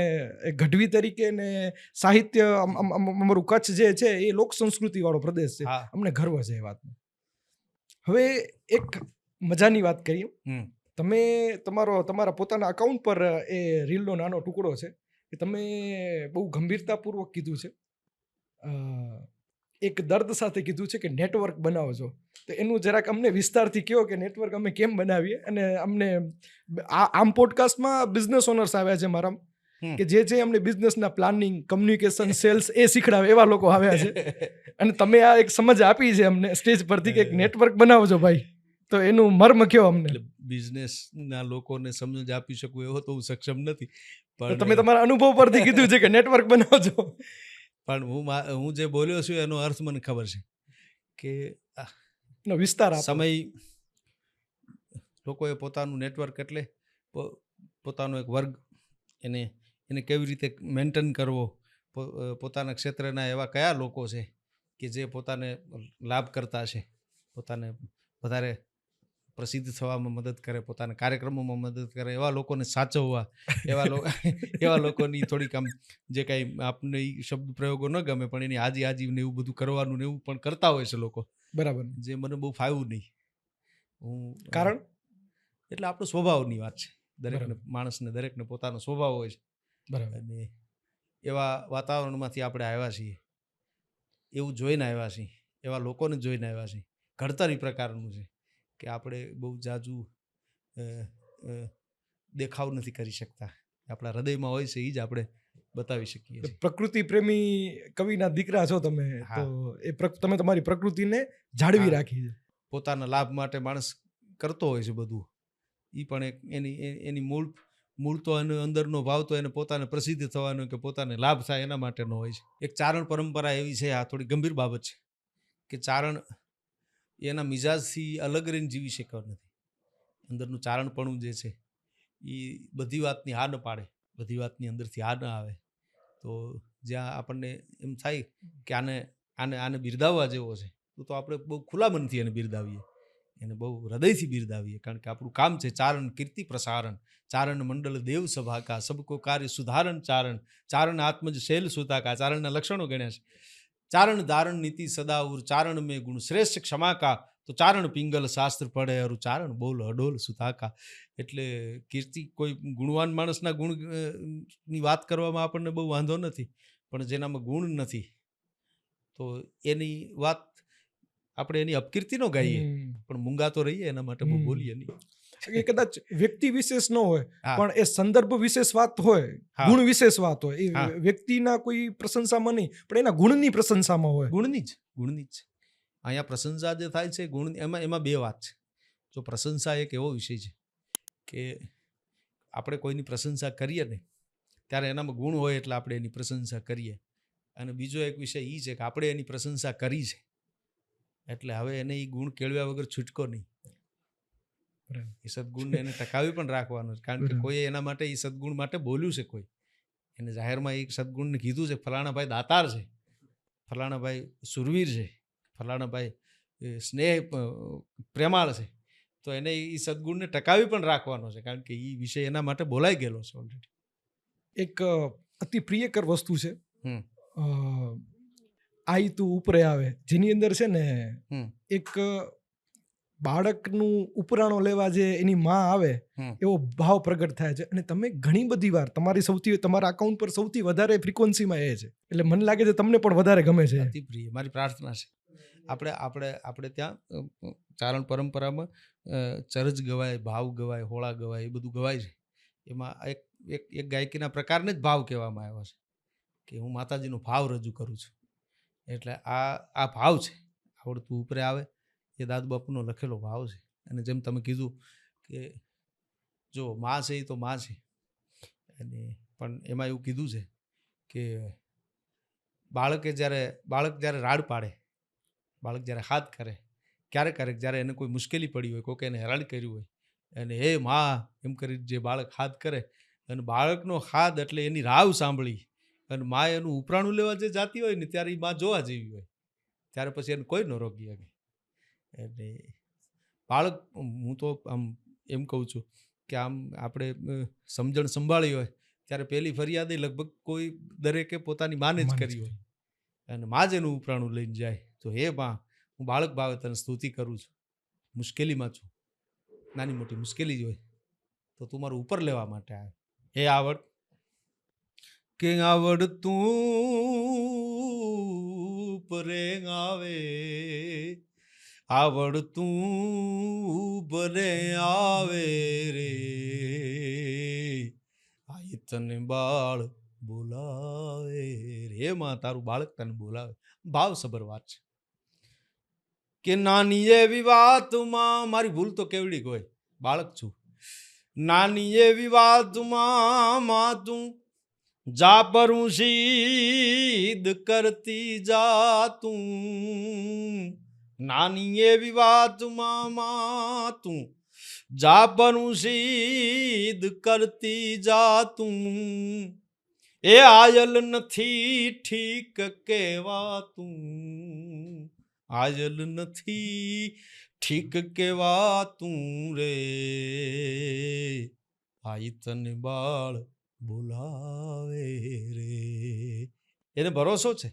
એક ગઢવી તરીકે ને સાહિત્ય, અમારું કચ્છ જે છે એ લોક સંસ્કૃતિ વાળો પ્રદેશ છે, અમને ગર્વ છે એ વાતનો. હવે એક મજાની વાત કરીએ. તમે તમારા પોતાના અકાઉન્ટ પર એ રીલનો નાનો ટુકડો છે કે તમે બહુ ગંભીરતાપૂર્વક કીધું છે. અ, એક દર્દ સાથે કીધું છે કે નેટવર્ક બનાવજો. તો એનું જરાક અમને વિસ્તારથી કહો કે નેટવર્ક અમે કેમ બનાવીએ. અને અમને આમ પોડકાસ્ટમાં બિઝનેસ ઓનર્સ આવ્યા છે મારા, હમ. કે જે અમને બિઝનેસના પ્લાનિંગ, કમ્યુનિકેશન, સેલ્સ એ શીખડાવે એવા લોકો આવ્યા છે. અને તમે આ એક સમજ આપી છે અમને સ્ટેજ પરથી કે નેટવર્ક બનાવજો ભાઈ. તો એનું મર્મ કયો અમને. એટલે બિઝનેસના લોકોને સમજ આપી શકું એવો તો હું સક્ષમ નથી, તો તમે પણ તમારા અનુભવ પરથી કીધું છે કે નેટવર્ક બનાવજો. પણ હું જે બોલ્યો છું એનો અર્થ મને ખબર છે કે નો વિસ્તાર આપો. સમય લોકોએ પોતાનું નેટવર્ક એટલે પોતાનો એક વર્ગ, એને કેવી રીતે મેન્ટેન કરવો, પોતાના ક્ષેત્રના એવા કયા લોકો છે કે જે પોતાને લાભ કરતા છે, પોતાને વધારે પ્રસિદ્ધ થવામાં મદદ કરે, પોતાના કાર્યક્રમોમાં મદદ કરે, એવા લોકોને સાચવવા, એવા લોકોની થોડીક આમ જે કાંઈ આપણને એ શબ્દ પ્રયોગો ન ગમે પણ એની હાજી ને એવું બધું કરવાનું ને એવું પણ કરતા હોય છે લોકો. બરાબર. જે મને બહુ ફાવ્યું નહીં. કારણ એટલે આપણો સ્વભાવની વાત છે. દરેકને બરાબર. માણસને દરેકને પોતાનો સ્વભાવ હોય છે. બરાબર. અને એવા વાતાવરણમાંથી આપણે આવ્યા છીએ, એવું જોઈને આવ્યા છીએ, એવા લોકોને જોઈને આવ્યા છીએ. ઘડતર એ પ્રકારનું છે કે આપણે બહુ જાજુ દેખાવ નથી કરી શકતા. આપણા હૃદયમાં હોય છે એ જ આપણે બતાવી શકીએ છીએ. પ્રકૃતિ પ્રેમી કવિના દીકરા છો તમે. હા. તો તમે તમારી પ્રકૃતિને જાળવી હા. રાખી છે. પોતાના લાભ માટે માણસ કરતો હોય છે બધું. એ પણ એક એની મૂળ તો એનો અંદરનો ભાવ તો એને પોતાને પ્રસિદ્ધ થવાનો કે પોતાને લાભ થાય એના માટેનો હોય છે. એક ચારણ પરંપરા એવી છે, આ થોડી ગંભીર બાબત છે કે ચારણ એના મિજાજથી અલગ રહીને જીવી શકતો નથી. અંદરનું ચારણપણું જે છે એ બધી વાતની હા ન પાડે, બધી વાતની અંદરથી હા ન આવે. તો જ્યાં આપણને એમ થાય કે આને બિરદાવવા જેવો છે તો આપણે બહુ ખુલ્લા મનથી એને બિરદાવીએ, એને બહુ હૃદયથી બિરદાવીએ. કારણ કે આપણું કામ છે ચારણ કીર્તિ પ્રસારણ, ચારણ મંડળ દેવ સભાકા, સબકો કાર્ય સુધારણ ચારણ, ચારણ આત્મજ શૈલ સુતાકા, ચારણના લક્ષણો ગણ્યા છે. ચારણ ધારણ નીતિ સદાઉર, ચારણ મેં ગુણ શ્રેષ્ઠ ક્ષમાકા, તો ચારણ પિંગલ શાસ્ત્ર પડે અરુ, ચારણ બોલ અડોલ સુતાકા. એટલે કીર્તિ કોઈ ગુણવાન માણસના ગુણની વાત કરવામાં આપણને બહુ વાંધો નથી, પણ જેનામાં ગુણ નથી તો એની વાત આપણે એની અપકીર્તિ ન ગાઈએ, પણ મૂંગા તો રહીએ, એના માટે બહુ બોલીએ નહીં. એ કદાચ વ્યક્તિ વિશેષ ન હોય હા. પણ એ સંદર્ભ વિશેષ વાત હોય, હા. ગુણ વિશેષ વાત હોય. એ હા. વ્યક્તિના કોઈ પ્રશંસામાં નહીં પણ એના ગુણની પ્રશંસામાં હોય. ગુણની જ અહીંયા પ્રશંસા જે થાય છે ગુણ, એમાં બે વાત છે. જો પ્રશંસા એક એવો વિષય છે કે આપણે કોઈની પ્રશંસા કરીએ ને ત્યારે એનામાં ગુણ હોય એટલે આપણે એની પ્રશંસા કરીએ. અને બીજો એક વિષય એ છે કે આપણે એની પ્રશંસા કરી છે એટલે હવે એને એ ગુણ કેળવ્યા વગર છૂટકો નહીં. એ સદગુણને એને ટકાવી પણ રાખવાનો છે, કારણ કે કોઈ એના માટે એ સદગુણ માટે બોલ્યું છે, કોઈ એને જાહેરમાં એક સદગુણને કીધું છે, ફલાણા ભાઈ દાતાર છે, ફલાણા ભાઈ સુરવીર છે, ફલાણા ભાઈ સ્નેહ પ્રેમાળ છે, તો એને એ સદગુણને ટકાવી પણ રાખવાનો છે, કારણ કે એ વિષય એના માટે બોલાઈ ગયેલો છે ઓલરેડી. એક અતિ પ્રિયકર વસ્તુ છે હમ. આઈ તું ઉપરે આવે, જેની અંદર છે ને હમ. એક બાળકનું ઉપરાણો લેવા જે એની માં આવે એવો ભાવ પ્રગટ થાય છે. અને તમે ઘણી બધી વાર તમારા અકાઉન્ટ પર સૌથી વધારે ફ્રીક્વન્સીમાં એ છે, એટલે મને લાગે છે તમને પણ વધારે ગમે છે. અતિ પ્રિય, મારી પ્રાર્થના છે. આપણે ત્યાં ચારણ પરંપરામાં ચરજ ગવાય, ભાવ ગવાય, હોળા ગવાય, એ બધું ગવાય છે. એમાં એક ગાયકીના પ્રકારને જ ભાવ કહેવામાં આવ્યો છે કે હું માતાજીનો ભાવ રજૂ કરું છું. એટલે આ ભાવ છે, આવડતું ઉપરે આવે, એ દાદ બાપુનો લખેલો ભાવ છે. અને જેમ તમે કીધું કે જો માં છે એ તો માં છે, અને પણ એમાં એવું કીધું છે કે બાળક જ્યારે રાડ પાડે, બાળક જ્યારે હાથ કરે, ક્યારેક જ્યારે એને કોઈ મુશ્કેલી પડી હોય, કોઈક એને હેરાન કર્યું હોય, અને હે માં એમ કરી જે બાળક હાથ કરે, અને બાળકનો હાથ એટલે એની રાવ સાંભળી અને માં એનું ઉપરાણું લેવા જે જાતી હોય ને ત્યારે એ માં જોવા જેવી હોય, ત્યારે પછી એને કોઈ ન રોકી શકે. એટલે બાળક, હું તો આમ એમ કહું છું કે આમ આપણે સમજણ સંભાળી હોય ત્યારે પહેલી ફરિયાદ લગભગ દરેકે પોતાની માને જ કરી હોય, અને માં જ એનું ઉપરાણું લઈને જાય તો હે માં, હું બાળક ભાવે તને સ્તુતિ કરું છું, મુશ્કેલીમાં છું, નાની મોટી મુશ્કેલી જ હોય તો તું મારું ઉપર લેવા માટે આવે, હે આવડ. કે આવડતું પરે આવે, આવડતું પરે આવે રે, આઈ તને બાળ બોલાવે રે. માં તારું બાળક તને બોલાવે. ભાવ સબર વાત છે કે નાની એવી વાતમાં, મારી ભૂલ તો કેવડી હોય, બાળક છું, નાની એવી વાતમાં માં તું જા પરું સિદ્ધ કરતી જા તું, નાની એવી વાતમાં માં તું જા પરું સિદ્ધ કરતી જા તું, એ આયલ નથી ઠીક કહેવાતું, આયલ નથી ઠીક કહેવાતું રે, આઈ તને બાળ બોલાવે રે. એને ભરોસો છે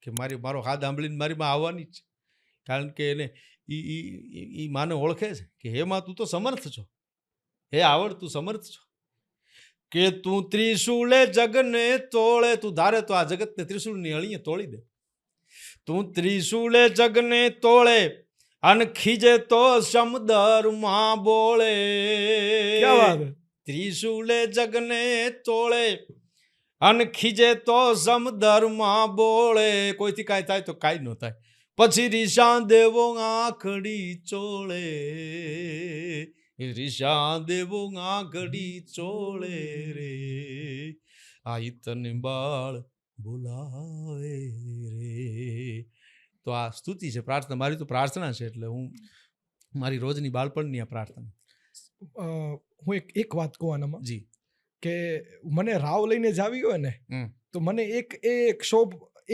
કે મારો હાથ સાંભળીને મારી માં આવવાની જ છે, કારણ કે એને ઈ માને ઓળખે છે કે હે માં તું તો સમર્થ છો, હે આવડ તું સમર્થ છો, કે તું ત્રિશુલે જગને તોળે, તું ધારે તો આ જગતને ત્રિશુલની અળીએ તોડી દે, તું ત્રિશુલે જગને તોળે અને ખીજે તો સમદરમાં બોળે, ક્યાં વાત હે? ત્રિશુલે જગને તોળે અને ખીજે તો સમદરમાં બોળે, કોઈથી કાંઈ થાય તો કાંઈ ન થાય, પછી રીસા દેવો આંખડી ચોળે, રીસા દેવો આંખડી ચોળે રે, આઈ તને બાળ બોલાવે રે. તો આ સ્તુતિ છે, પ્રાર્થના મારી તો પ્રાર્થના છે, એટલે હું મારી રોજની બાળપણની આ પ્રાર્થના. હું એક વાત કહું આનામાં જી. કે મને રાવ લઈને જ આવી હોય ને તો મને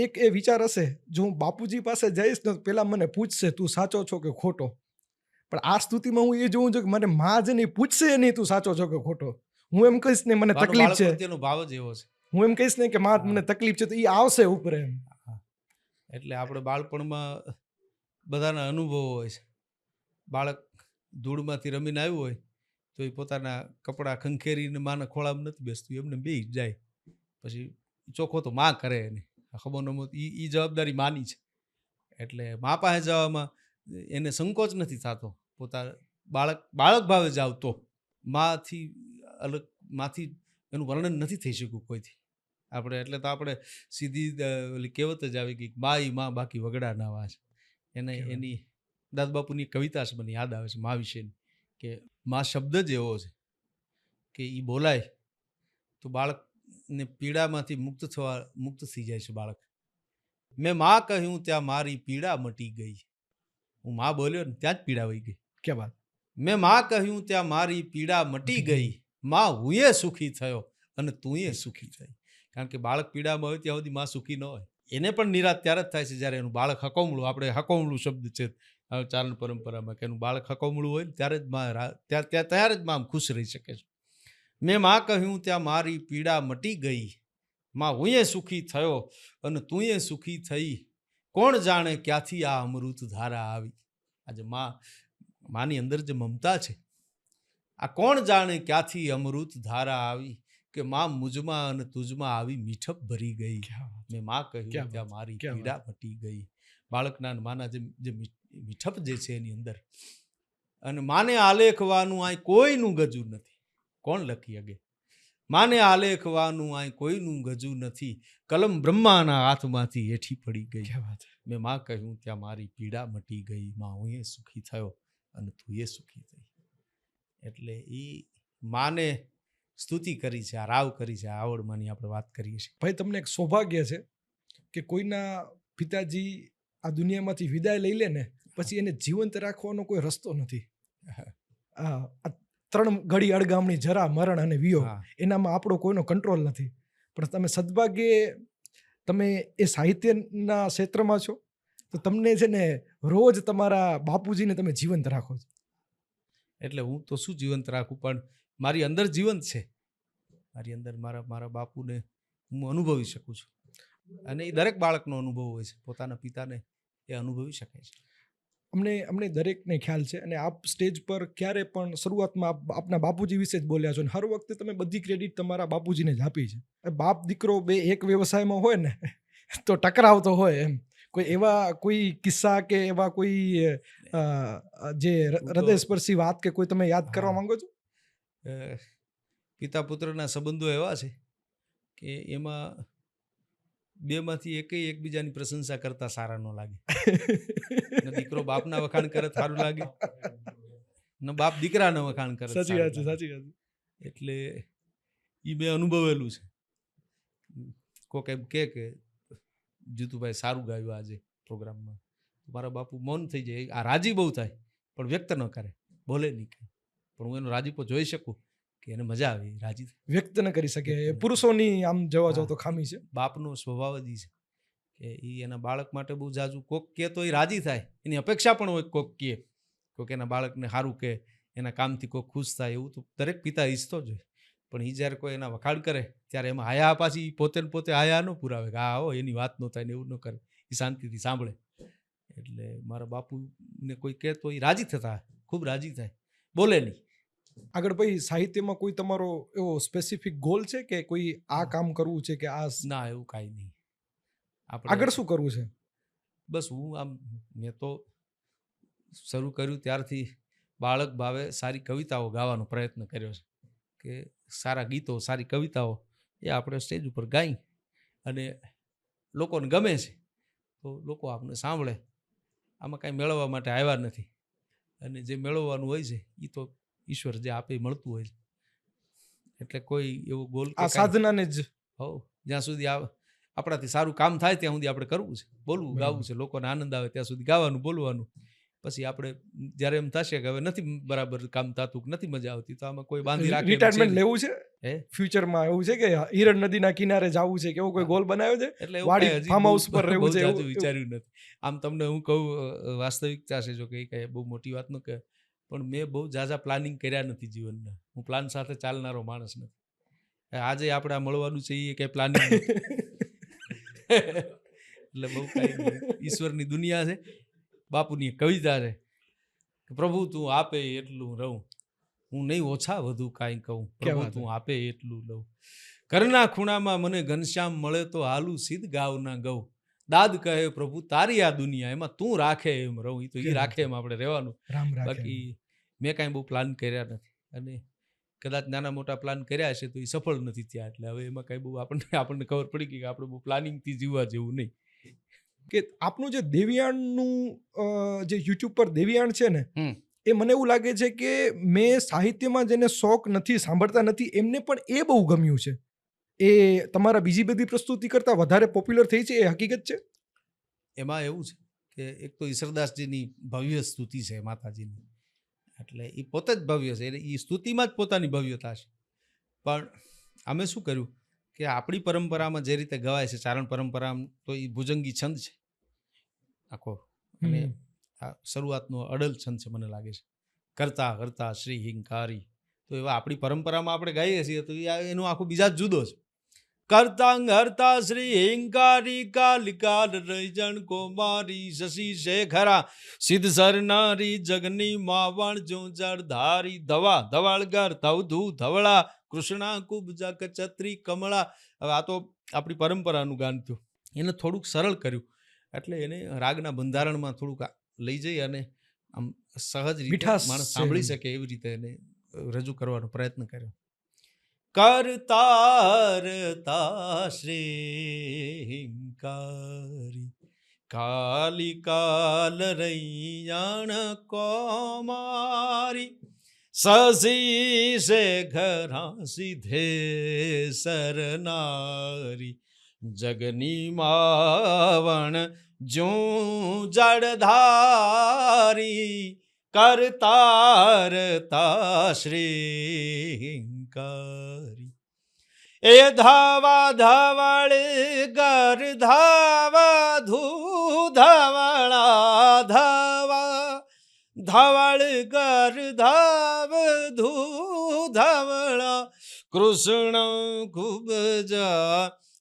એક વિચાર હશે, જો હું બાપુજી પાસે જઈશ ને પેલા મને પૂછશે તું સાચો છો કે ખોટો, પણ આ સ્તુતિમાં હું એ જોઉં છું કે મને માં જ નહીં પૂછશે નહીં તું સાચો છો કે ખોટો, હું એમ કહીશ ને મને તકલીફ છે, તેનો ભાવ જ એવો છે, હું એમ કહીશ ને કે માં મને તકલીફ છે તો એ આવશે ઉપર એમ. એટલે આપણે બાળપણમાં બધાના અનુભવો હોય છે. બાળક ધૂળમાંથી રમીને આવ્યું હોય તો એ પોતાના કપડાં ખંખેરીને માના ખોળામાં નથી બેસતું, એમને બેસી જાય, પછી ચોખ્ખો તો માં કરે એને ખબર ન એ જવાબદારી માની છે, એટલે મા પાસે જવામાં એને સંકોચ નથી થતો, બાળક ભાવે જાવ તો માંથી અલગ, માંથી એનું વર્ણન નથી થઈ શક્યું કોઈથી આપણે, એટલે તો આપણે સીધી ઓલી કહેવત જ આવી ગઈ, માં બાકી વગડા ના વાસ. એની દાદબાપુની કવિતા છે મને યાદ આવે છે મા વિશેની, કે મા શબ્દ જ એવો છે કે એ બોલાય તો બાળકને પીડામાંથી મુક્ત થઈ જાય છે બાળક. મેં માં કહ્યું ત્યાં મારી પીડા મટી ગઈ, હું માં બોલ્યો ને ત્યાં જ પીડા વહી ગઈ. કે વાત, મેં માં કહ્યું ત્યાં મારી પીડા મટી ગઈ, માં હુંએ સુખી થયો અને તુંએ સુખી થઈ. કારણ કે બાળક પીડામાં હોય ત્યાં સુધી માં સુખી ન હોય, એને પણ નિરાશ ત્યારે જ થાય છે જ્યારે એનું બાળક હકોમળું, આપણે હકોમળું શબ્દ છે ચારણ પરંપરામાં, કે એનું બાળક હકોમળું હોય ને ત્યારે જ માં ખુશ રહી શકે છે. મેં માં કહ્યું ત્યાં મારી પીડા મટી ગઈ, માં હુંએ સુખી થયો અને તુંએ સુખી થઈ, કોણ જાણે ક્યાંથી આ અમૃત ધારા આવી. આજે માની અંદર જે મમતા છે, આ કોણ જાણે ક્યાંથી અમૃત ધારા આવી, કે માં મુજમાં અને તુજમાં આવી મીઠપ ભરી ગઈ. મેં માં કહ્યું ત્યાં મારી પીડા મટી ગઈ. બાળકના માના જે મીઠપ જે છે એની અંદર, અને માને આલેખવાનું આ કોઈનું ગજુ નથી, કોણ લખી શકે, માને આલેખવાનું આ કોઈનું ગજુ નથી, કલમ બ્રહ્માના હાથમાંથી હેઠી પડી ગઈ. મેં માં કહ્યું ત્યાં મારી પીડા મટી ગઈ, માં હું એ સુખી થયો અને તું એ સુખી થઈ. એટલે એ માને સ્તુતિ કરી છે, આ રાવ કરી છે, આવડમાંની આપણે વાત કરીએ છીએ. ભાઈ તમને એક સૌભાગ્ય છે કે કોઈના પિતાજી આ દુનિયામાંથી વિદાય લઈ લે ને પછી એને જીવંત રાખવાનો કોઈ રસ્તો નથી. 3 ઘડી અડગામણી, જરા, મરણ અને વિયોગ, એનામાં આપણો કોઈનો કંટ્રોલ નથી, પણ તમે સદભાગ્યે તમે એ સાહિત્યના ક્ષેત્રમાં છો તો તમને છે ને રોજ તમારા બાપુજીને તમે જીવંત રાખો છો. એટલે હું તો શું જીવંત રાખું, પણ મારી અંદર જીવંત છે, મારી અંદર મારા બાપુને હું અનુભવી શકું છું, અને એ દરેક બાળકનો અનુભવ હોય છે, પોતાના પિતાને એ અનુભવી શકે છે. અમને દરેકને ખ્યાલ છે અને આપ સ્ટેજ પર ક્યારે પણ શરૂઆતમાં આપના બાપુજી વિશે જ બોલ્યા છો અને હર વખતે તમે બધી ક્રેડિટ તમારા બાપુજીને જ આપી છે. બાપ દીકરો બે એક વ્યવસાયમાં હોય ને તો ટકરાવ તો હોય એમ. કોઈ કિસ્સા કે એવા કોઈ જે હૃદયસ્પર્શી વાત કે કોઈ તમે યાદ કરવા માંગો છો? પિતા પુત્રના સંબંધો એવા છે કે એમાં બેમાંથી એકેય એકબીજાની પ્રશંસા કરતા સારા ન લાગે. ન દીકરો બાપના વખાણ કરે સારું લાગે, ન બાપ દીકરાના વખાણ કરે સાચી વાત છે, સારું સાચી લાગે. વાત છે. એટલે એ મેં અનુભવેલું છે. કોક એમ કે જીતુભાઈ સારું ગાયું આજે પ્રોગ્રામમાં, મારા બાપુ મૌન થઈ જાય. આ રાજી બહુ થાય પણ વ્યક્ત ન કરે, બોલે નહીં કંઈ, પણ હું એનો રાજીપો જોઈ શકું કે એને મજા આવે, રાજી થાય. વ્યક્ત ન કરી શકે. એ પુરુષોની આમ જોવા જાવ તો ખામી છે. બાપનો સ્વભાવ જ છે કે એ એના બાળક માટે બહુ જાજુ કોક કે તો એ રાજી થાય, એની અપેક્ષા પણ હોય કોક કે કોક એના બાળકને સારું કે એના કામથી કોક ખુશ થાય, એવું તો દરેક પિતા ઈચ્છતો જ હોય. પણ એ જ્યારે કોઈ એના વખાણ કરે ત્યારે એમાં હાયા પાછી પોતે હાયા ન પુરાવે કે હા હો એની વાત ન થાય ને એવું ન કરે, એ શાંતિથી સાંભળે. એટલે મારા બાપુને કોઈ કહે તો એ રાજી થતા, ખૂબ રાજી થાય, બોલે નહીં. આગળ ભાઈ સાહિત્યમાં કોઈ તમારો એવો સ્પેસિફિક ગોલ છે કે કોઈ આ કામ કરવું છે કે આ ના, એવું કાંઈ નહીં. આગળ શું કરવું છે? બસ હું આમ, મેં તો શરૂ કર્યું ત્યારથી બાળક ભાવે સારી કવિતાઓ ગાવાનો પ્રયત્ન કર્યો છે કે સારા ગીતો, સારી કવિતાઓ એ આપણે સ્ટેજ ઉપર ગાઈ અને લોકોને ગમે છે તો લોકો આપણે સાંભળે. આમાં કાંઈ મેળવવા માટે આવ્યા નથી અને જે મેળવવાનું હોય છે એ તો ઈશ્વર જે આપે મળતું હોય છે. એટલે કોઈ એવો ગોલ આ સાધનાને જ જ્યાં સુધી આપણાથી સારું કામ થાય ત્યાં સુધી આપણે કરવું છે, બોલવું, ગાવું છે, લોકોને આનંદ આવે ત્યાં સુધી ગાવાનું, બોલવાનું. પછી આપણે જ્યારે એમ થશે કે હવે નથી બરાબર કામ થતું, નથી મજા આવતી, તો આમાં કોઈ બાંધી રાખે. રિટાયરમેન્ટ લેવું છે ફ્યુચરમાં, એવું છે કે હિરણ નદીના કિનારે જવું છે કે એવો કોઈ ગોલ બનાવ્યો છે? એટલે વાડી ફાર્મ હાઉસ પર રહેવું છે એવું વિચાર્યું નથી. આમ તમને હું કહું વાસ્તવિકતા છે, જો કે કઈ બહુ મોટી વાત ન કહે, પણ મેં બહુ ઝાઝા પ્લાનિંગ કર્યા નથી જીવનના. હું પ્લાન સાથે ચાલનારો માણસ નથી. આજે આપણે આ મળવાનું છે એ કઈ પ્લાનિંગ એટલે બહુ કઈ ઈશ્વરની દુનિયા છે. બાપુની કવિતા છે કે પ્રભુ તું આપે એટલું રહું, હું નહીં ઓછા વધુ કાંઈ કહું, પ્રભુ તું આપે એટલું લઉં. ઘરના ખૂણામાં મને ઘનશ્યામ મળે તો હાલું સીધ ગાવ ના ગઉ, દાદ કહે પ્રભુ તારી આ દુનિયા, એમાં તું રાખે એમ રહું. એ તો એ રાખે એમ આપણે રહેવાનું. બાકી મેં કાંઈ બહુ પ્લાન કર્યા નથી અને કદાચ નાના મોટા પ્લાન કર્યા હશે તો એ સફળ નથી થયા. એટલે હવે એમાં કાંઈ બહુ આપણને ખબર પડી ગઈ કે આપણે બહુ પ્લાનિંગથી જીવવા જેવું નહીં. કે આપનું જે દેવિયાણનું જે યુટ્યુબ પર દેવિયાણ છે ને, એ મને એવું લાગે છે કે મેં સાહિત્યમાં જેને શોખ નથી, સાંભળતા નથી, એમને પણ એ બહુ ગમ્યું છે. એ તમારા બીજી બધી પ્રસ્તુતિ કરતાં વધારે પોપ્યુલર થઈ છે, એ હકીકત છે? એમાં એવું છે કે એક તો ઈશ્વરદાસજીની ભવ્ય સ્તુતિ છે માતાજીની, એટલે એ પોતે જ ભવ્ય છે, એ સ્તુતિમાં જ પોતાની ભવ્યતા છે. પણ અમે શું કર્યું કે આપણી પરંપરામાં જે રીતે ગવાય છે, ચારણ પરંપરામાં, તો એ ભુજંગી છંદ છે આખો, અને આ શરૂઆતનો અડલ છંદ છે મને લાગે છે. કરતા કરતા શ્રી હિંકારી, તો એવા આપણી પરંપરામાં આપણે ગાઈએ છીએ તો એનો આખો બીજા જ જુદો છે. કરતાંગ હરતા શ્રી હિંકારી, કાલિકા રૈજણ કુમારી, શશી શેખરા સિદ્ધ સરનારી, જગની માવણ જો જળધારી, ધવા ધવળગર ધવધુ ધવળા, કૃષ્ણા કુબજા કચત્રી કમળા. હવે આ તો આપણી પરંપરાનું ગાન થયું. એને થોડુંક સરળ કર્યું, એટલે એને રાગના બંધારણમાં થોડુંક લઈ જઈ અને આમ સહજ રીતે માણસ સાંભળી શકે એવી રીતે એને રજૂ કરવાનો પ્રયત્ન કર્યો. કરતા શ્રી હિંકારી, કાલિકાલ રૈયાણ કોમારી, શશી શેખરા સિદ્ધે સરનારી, જગની માવણ જો જળધારી, કરતા શ્રી હિંકારી. એ ધાવા ધવળ ગર ધાવા ધૂ ધવળા, ધાવા ધવળ ગર ધાવ ધૂ ધવળા, કૃષ્ણ કુબજા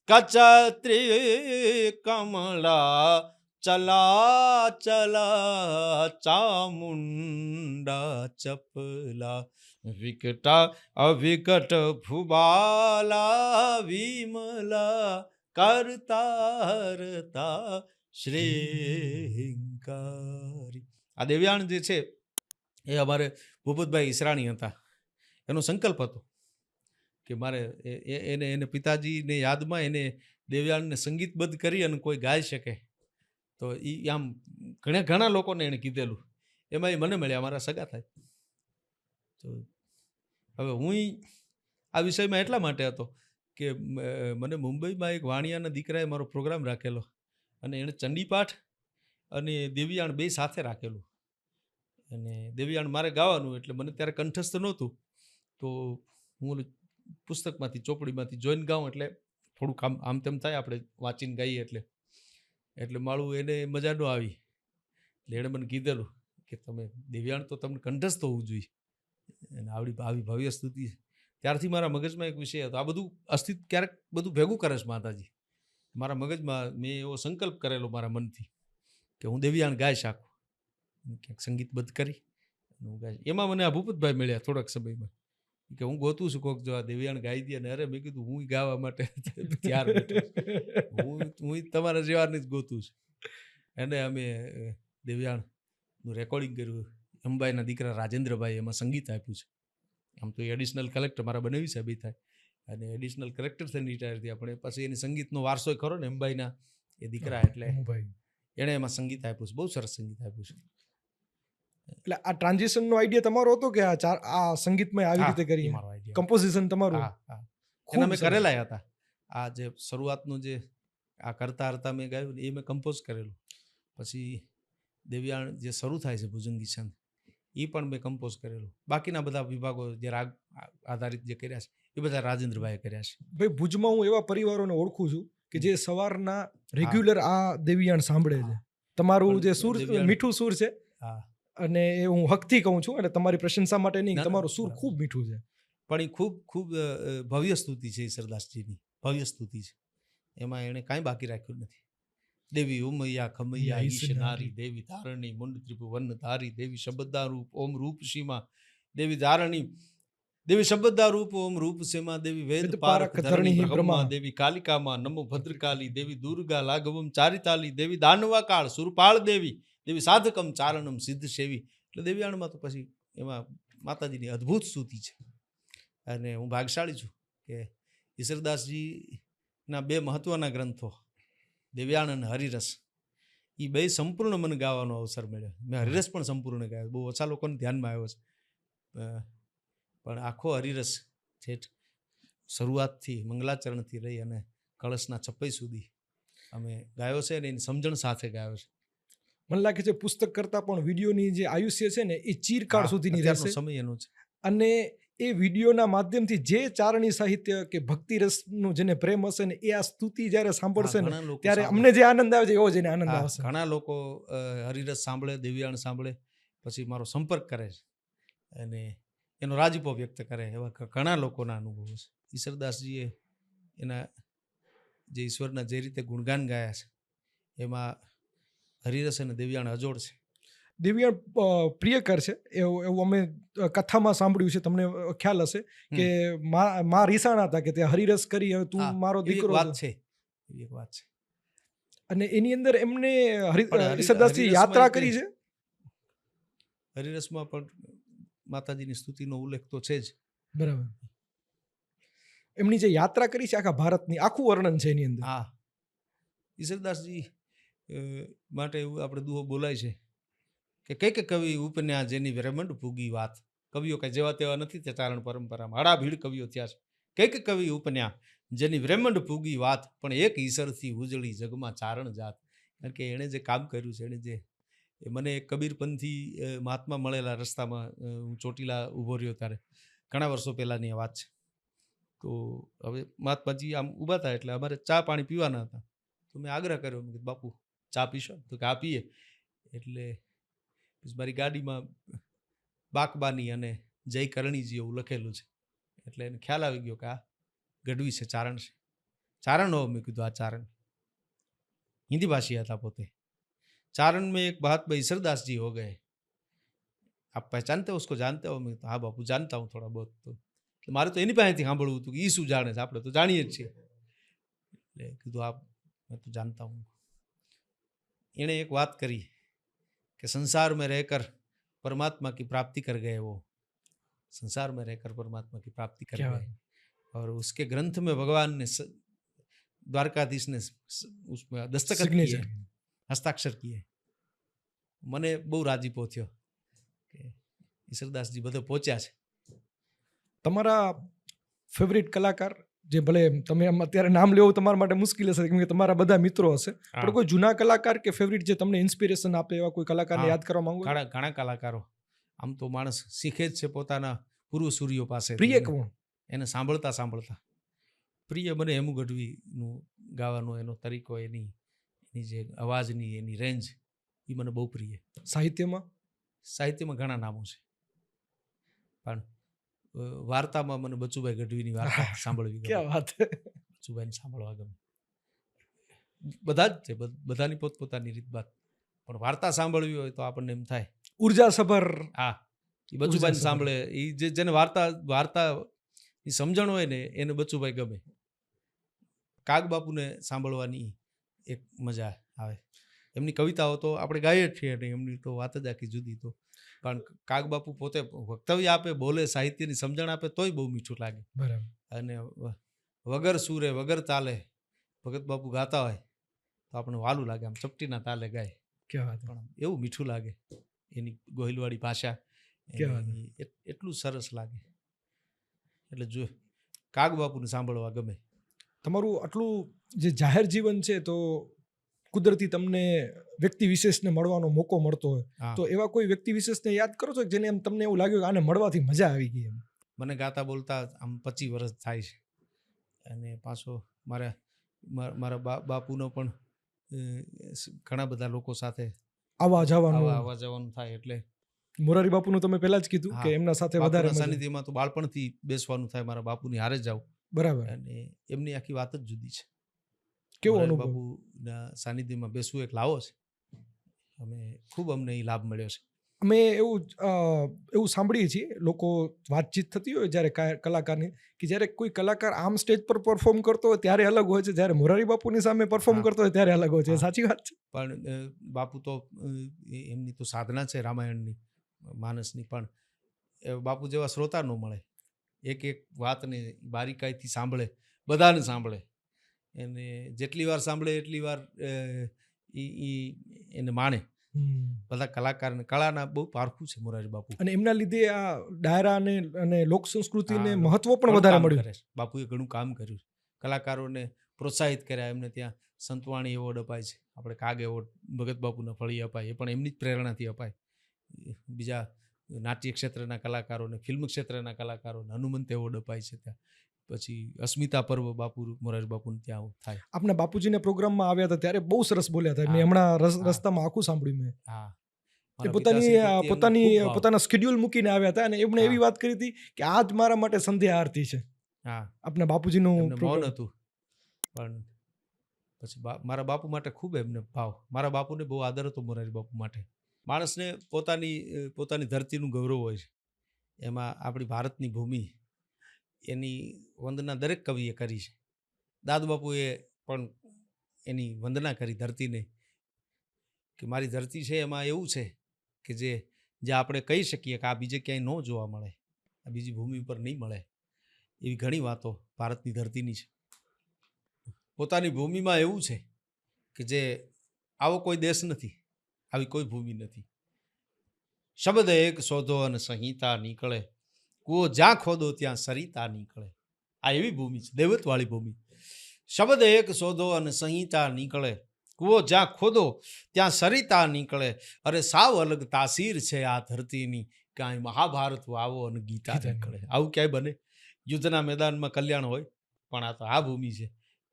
કચત્રી કમળા, ચલા ચલા ચામુંડા ચપલા વિકટા અવિકટ ભુબાલા વિમલા કરતારતા શ્રેયંકારી. આ દેવ્યાણ જે છે એ અમારે ભૂપતભાઈ ઈસરાણી હતા. એનો સંકલ્પ હતો કે મારે એને પિતાજીને યાદમાં એને દેવ્યાણને સંગીતબદ્ધ કરી અને કોઈ ગાઈ શકે. તો એ આમ ઘણા લોકોને એણે કીધેલું. એમાં એ મને મળ્યા, મારા સગા થાય. તો હવે હું આ વિષયમાં એટલા માટે હતો કે મને મુંબઈમાં એક વાણિયાના દીકરાએ મારો પ્રોગ્રામ રાખેલો અને એણે ચંડીપાઠ અને દેવ્યાણ બે સાથે રાખેલું. અને દેવ્યાણ મારે ગાવાનું, એટલે મને ત્યારે કંઠસ્થ નહોતું. તો હું પુસ્તકમાંથી ચોપડીમાંથી જોઈને ગાઉં એટલે થોડુંક આમ તેમ થાય, આપણે વાંચીને ગાઈએ એટલે મારું એને મજા ન આવી. એટલે એણે મને કીધેલું કે તમે દેવ્યાણ તો તમને કંઠસ્થ હોવું જોઈએ અને આવી ભવ્ય સ્તુતિ. ત્યારથી મારા મગજમાં એક વિષય હતો. આ બધું અસ્તિત્વ ક્યારેક બધું ભેગું કરે છે માતાજી. મારા મગજમાં મેં એવો સંકલ્પ કરેલો મારા મનથી કે હું દેવ્યાણ ગાઈ શકું, ક્યાંક સંગીતબદ્ધ કરી હું ગાઈશ. એમાં મને આ ભૂપતભાઈ મળ્યા થોડાક સમયમાં કે હું ગોતું છું કોક જો આ દેવ્યાણ ગાઈ દે. અને અરે મેં કીધું હું ગાવા માટે ત્યાર બેઠો, હું તમારા જેવાને જ ગોતું છું. એને અમે દેવ્યાણનું રેકોર્ડિંગ કર્યું. અંબાઈના દીકરા રાજેન્દ્રભાઈ એમાં સંગીત આપ્યું છે. આમ તો એ એડિશનલ કલેક્ટર મારા બનાવી સાહેબ થાય અને એડિશનલ કલેક્ટર થઈને રિટાયર થયા, પણ પછી એની સંગીતનો વારસો ખરો ને અંબાઈના એ દીકરા, એટલે એણે એમાં સંગીત આપ્યું છે. બહુ સરસ સંગીત આપ્યું છે. એટલે આ ટ્રાન્ઝિશનનો આઈડિયા તમારો હતો કે આ સંગીતમાં આવી રીતે કરી? કમ્પોઝિશન તમારું? એના મેં કરેલા હતા. આ જે શરૂઆતનું જે આ કરતા હરતા મેં ગાયું એ મેં કમ્પોઝ કરેલું. પછી દેવ્યાણ જે શરૂ થાય છે ભુજંગી છંદ એ પણ મેં કમ્પોઝ કરેલું. બાકીના બધા વિભાગો જે રાગ આધારિત જે કર્યા છે એ બધા રાજેન્દ્રભાઈએ કર્યા છે. ભાઈ ભુજમાં હું એવા પરિવારોને ઓળખું છું કે જે સવારના રેગ્યુલર આ દેવ્યાણ સાંભળે છે. તમારું જે સૂર મીઠું સૂર છે, અને એ હું હકથી કહું છું, અને તમારી પ્રશંસા માટે નહીં, તમારું સૂર ખૂબ મીઠું છે. પણ એ ખૂબ ભવ્ય સ્તુતિ છે. સરદાસજીની ભવ્ય સ્તુતિ છે. એમાં એણે કાંઈ બાકી રાખ્યું નથી. દેવી ઉમૈયા ખમૈયા ઈશ નારી, દેવી ધારણી મુંડ ત્રિપુ વન ધારી, દેવી શબ્દા રૂપ ઓમ રૂપ સીમા, દેવી ધારણી દેવી શબ્દા રૂપ ઓમ રૂપ સીમા, દેવી વેદ પારક ધરણી બ્રહ્મા, દેવી કાલિકામાં નમો ભદ્રકાલી, દેવી દુર્ગા લાઘવમ ચારિતાલી, દેવી દાનવા કાળ સુરપાળ દેવી, દેવી સાધકમ ચારણમ સિદ્ધ સેવી. એટલે દેવ્યાણમાં તો પછી એમાં માતાજીની અદ્ભુત સ્તુતિ છે. અને હું ભાગશાળી છું કે ઈશ્વરદાસજીના બે મહત્વના ગ્રંથો દેવ્યાણ અને હરિરસ એ બે સંપૂર્ણ મને ગાવાનો અવસર મળ્યો. મેં હરિરસ પણ સંપૂર્ણ ગાયો, બહુ ઓછા લોકોને ધ્યાનમાં આવ્યો છે. પણ આખો હરિરસ ઠેઠ શરૂઆતથી મંગલાચરણથી રહી અને કળશના છપ્પઈ સુધી અમે ગાયો છે, અને એની સમજણ સાથે ગાયો છે. મને લાગે છે પુસ્તક કરતાં પણ વિડીયોની જે આયુષ્ય છે ને એ ચીરકાળ સુધીની રહેશે. સમય એનો છે. અને એ વિડીયોના માધ્યમથી જે ચારણી સાહિત્ય કે ભક્તિ રસનું જેને પ્રેમ હશે ને, એ આ સ્તુતિ જ્યારે સાંભળશે ને ત્યારે અમને જે આનંદ આવે છે એવો જ એને આનંદ આવશે. ઘણા લોકો હરિરસ સાંભળે, દેવ્યાણ સાંભળે, પછી મારો સંપર્ક કરે છે અને એનો રાજીપો વ્યક્ત કરે. એવા ઘણા લોકોના અનુભવો છે. ઈશ્વરદાસજીએ એના જે ઈશ્વરના જે રીતે ગુણગાન ગાયા છે એમાં હરિરસ અને દેવ્યાણ અજોડ છે. દેવ્યાણ પ્રિયકર છે એવું અમે કથામાં સાંભળ્યું છે. તમને ખ્યાલ હશે કે માં રીસાણા હતા કે તે હરિરસ કરી, હવે તું મારો દીકરો વાત છે. એક વાત છે. અને એની અંદર એમને ઈશ્વરદાસજી યાત્રા કરી છે. હરિરસમાં પણ માતાજીની સ્તુતિનો ઉલ્લેખ તો છે જ. બરાબર. એમની જે યાત્રા કરી છે આખા ભારતની, આખું વર્ણન છે એની અંદર. હા, ઈશ્વરદાસજી માટે એવું આપણે દુહો બોલાય છે કે કઈક કવિ ઉપન્યા જેની વિરમંડ પૂગી વાત. કવિઓ કઈ જેવા તેવા નથી તે ચારણ પરંપરામાં હડાભીડ કવિઓ થયા છે. કઈક કવિ ઉપન્યા જેની વિરમંડ પૂગી વાત, પણ એક ઈશ્વરથી ઉજળી જગમાં ચારણ જાત. કારણ કે એણે જે કામ કર્યું છે, એણે જે મને કબીરપંથી મહાત્મા મળેલા રસ્તામાં, હું ચોટીલા ઊભો રહ્યો ત્યારે ઘણા વર્ષો પહેલાંની વાત છે. તો હવે મહાત્માજી આમ ઊભા હતા એટલે અમારે ચા પાણી પીવાના હતા. તો મેં આગ્રહ કર્યો, મેં કીધું બાપુ ચા પીશો? તો કે આ પીએ. એટલે મારી ગાડીમાં બાકબાની અને જય કરણીજી એવું લખેલું છે. એટલે એને ખ્યાલ આવી ગયો કે આ ગઢવી છે, ચારણ છે. ચારણ હો? મેં કીધું આ ચારણ. હિન્દી ભાષી હતા પોતે. चारण में एक महात्मा ईसरदास जी हो गए, आप पहचानते हो उसको, जानते हो? मैं तो हाँ बापू जानता हूँ થોડા બહુત. તો મારે તો એની પાસેથી સાંભળવું હતું કે એ શું જાણે છે, આપણે તો જાણીએ જ છીએ. એટલે કીધું આપ मैं तो जानता हूँ. એણે એક વાત કરી कि संसार में रहकर परमात्मा की प्राप्ति कर गए वो, संसार में रहकर परमात्मा की प्राप्ति कर क्या गए. बात. और उसके ग्रंथ में भगवान ने द्वारकाधीश ने उसमें दस्तखत किए, सिग्नेचर. हस्ताक्षर किए. મને બહુ રાજીપો થયો કે ઈશ્વરદાસજી બધે પહોંચ્યા છે. તમારા ફેવરિટ કલાકાર, જે ભલે તમે આમ અત્યારે નામ લેવું તમારા માટે મુશ્કેલ હશે કેમ કે તમારા બધા મિત્રો હશે, પણ કોઈ જૂના કલાકાર કે ફેવરિટ જે તમને ઇન્સ્પિરેશન આપે એવા કોઈ કલાકારને હા. યાદ કરવા માંગો છો? ઘણા કલાકારો. આમ તો માણસ શીખે જ છે પોતાના પૂર્વસૂરીઓ પાસે. પ્રિય કોણ? એને સાંભળતા સાંભળતા પ્રિય મને હેમુ ગઢવીનું ગાવાનો એનો તરીકો, એની જે અવાજની એની રેન્જ એ મને બહુ પ્રિય. સાહિત્યમાં? સાહિત્યમાં ઘણા નામો છે, પણ વાર્તામાં મને બચુભાઈ ગઢવીની વાર્તા સાંભળવી ગમે. ક્યાં વાત. બચુભાઈને સાંભળવા ગમે. બધા જ છે, બધાની પોતપોતાની રીત બાત, પણ વાર્તા સાંભળવી હોય તો આપણને એમ થાય ઉર્જાસભર. હા એ બચુભાઈને સાંભળે. એ જેને વાર્તાની સમજણ હોય ને એને બચુભાઈ ગમે. કાગ બાપુને સાંભળવાની એક મજા આવે. એમની કવિતાઓ તો આપણે ગાઈએ જ છીએ, એમની તો વાત જ આખી જુદી. તો પણ કાગ બાપુ પોતે વક્તવ્ય આપે, બોલે, સાહિત્યની સમજણ આપે તોય બહુ મીઠું લાગે. બરાબર. અને વગર સૂરે વગર તાલે ભગત બાપુ ગાતા હોય તો આપણે વાલું લાગે, આમ ચપટીના તાલે ગાય. ક્યાં વાત. પણ એવું મીઠું લાગે. એની ગોહિલવાડી ભાષા એટલું સરસ લાગે. એટલે જો કાગ બાપુને સાંભળવા ગમે. તમારું આટલું જે જાહેર જીવન છે, તો કુદરતી તમને વ્યક્તિ વિશેષને મળવાનો મોકો મળતો હોય, તો એવા કોઈ વ્યક્તિ વિશેષને યાદ કરો છો જેને એમ તમને એવું લાગ્યું કે આને મળવાથી મજા આવી ગઈ? એમ મને ગાતા બોલતા આમ 25 વર્ષ થાય છે, અને પાછો મારા બાપુનો પણ ઘણા બધા લોકો સાથે આવવા જવાનું થાય. એટલે મોરારી બાપુનું તમે પહેલા જ કીધું કે એમના સાથે વધારે સાનિધ્યમાં તો બાળપણથી બેસવાનું થાય, મારા બાપુની હારે જાવ. બરાબર. અને એમની આખી વાત જ જુદી છે. કેવો અનુભવ? બાપુના સાનિધ્યમાં બેસવું એક લાવો છે. અમને એ લાભ મળ્યો છે. અમે એવું સાંભળીએ છીએ, લોકો વાતચીત થતી હોય જ્યારે કલાકારની, કે જ્યારે કોઈ કલાકાર આમ સ્ટેજ પર પરફોર્મ કરતો હોય ત્યારે અલગ હોય છે, જ્યારે મોરારી બાપુની સામે પરફોર્મ કરતો હોય ત્યારે અલગ હોય છે. સાચી વાત છે? પણ બાપુ તો એમની તો સાધના છે રામાયણની, માનસની, પણ બાપુ જેવા શ્રોતા ન મળે. એક એક વાતને બારીકાઈથી સાંભળે, બધાને સાંભળે. એને જેટલી વાર સાંભળે એટલી વાર એને માણે. બધા કલાકારને કળાના બહુ પારખું છે મોરારી બાપુ, અને એમના લીધે આ ડાયરા અને લોક સંસ્કૃતિને મહત્વ પણ વધારે મળ્યું. બાપુએ ઘણું કામ કર્યું, કલાકારોને પ્રોત્સાહિત કર્યા. એમને ત્યાં સંતવાણી એવોર્ડ અપાય છે, આપણે કાગ એવોર્ડ ભગત બાપુના ફળી અપાય, એ પણ એમની જ પ્રેરણાથી અપાય. બીજા નાટ્ય ક્ષેત્રના કલાકારોને, ફિલ્મ ક્ષેત્રના કલાકારોને હનુમંત એવોર્ડ અપાય છે ત્યાં. પછી અસ્મિતા પર્વ મોરારી બાપુને ત્યાં થાય. આપના બાપુજીના પ્રોગ્રામમાં આવ્યા હતા ત્યારે બહુ સરસ બોલ્યા હતા. મેં હમણાં રસ્તામાં આખું સાંભળ્યું. મેં પોતાના સ્કેડ્યુલ મૂકીને આવ્યા હતા, અને એમણે એવી વાત કરી હતી કે આજ મારા માટે સંધ્યા આરતી છે. આપના બાપુજીનું મૌન હતું, પણ પછી મારા બાપુ માટે ખૂબ એમને ભાવ. મારા બાપુને બહુ આદર હતો મોરારી બાપુ માટે. માણસને પોતાની ધરતીનું ગૌરવ હોય છે. એમાં આપણી ભારતની ભૂમિ, એની વંદના દરેક કવિએ કરી છે. દાદ બાપુએ પણ એની વંદના કરી ધરતીને, કે મારી ધરતી છે એમાં એવું છે કે જે આપણે કહી શકીએ કે આ બીજે ક્યાંય ન જોવા મળે, આ બીજી ભૂમિ ઉપર નહીં મળે. એવી ઘણી વાતો ભારતની ધરતીની છે. પોતાની ભૂમિમાં એવું છે કે જે આવો કોઈ દેશ નથી, આવી કોઈ ભૂમિ નથી. શબ્દ એક શોધો અને સંહિતા નીકળે, કૂવો જ્યાં ખોદો ત્યાં સરિતા નીકળે. આ એવી ભૂમિ છે, દૈવતવાળી ભૂમિ. શબ્દ એક શોધો અને સંહિતા નીકળે, કૂવો જ્યાં ખોદો ત્યાં સરિતા નીકળે. અરે સાવ અલગ તાસીર છે આ ધરતીની, ક્યાંય મહાભારત વાવો અને ગીતા નીકળે. આવું ક્યાંય બને? યુદ્ધના મેદાનમાં કલ્યાણ હોય, પણ આ તો આ ભૂમિ છે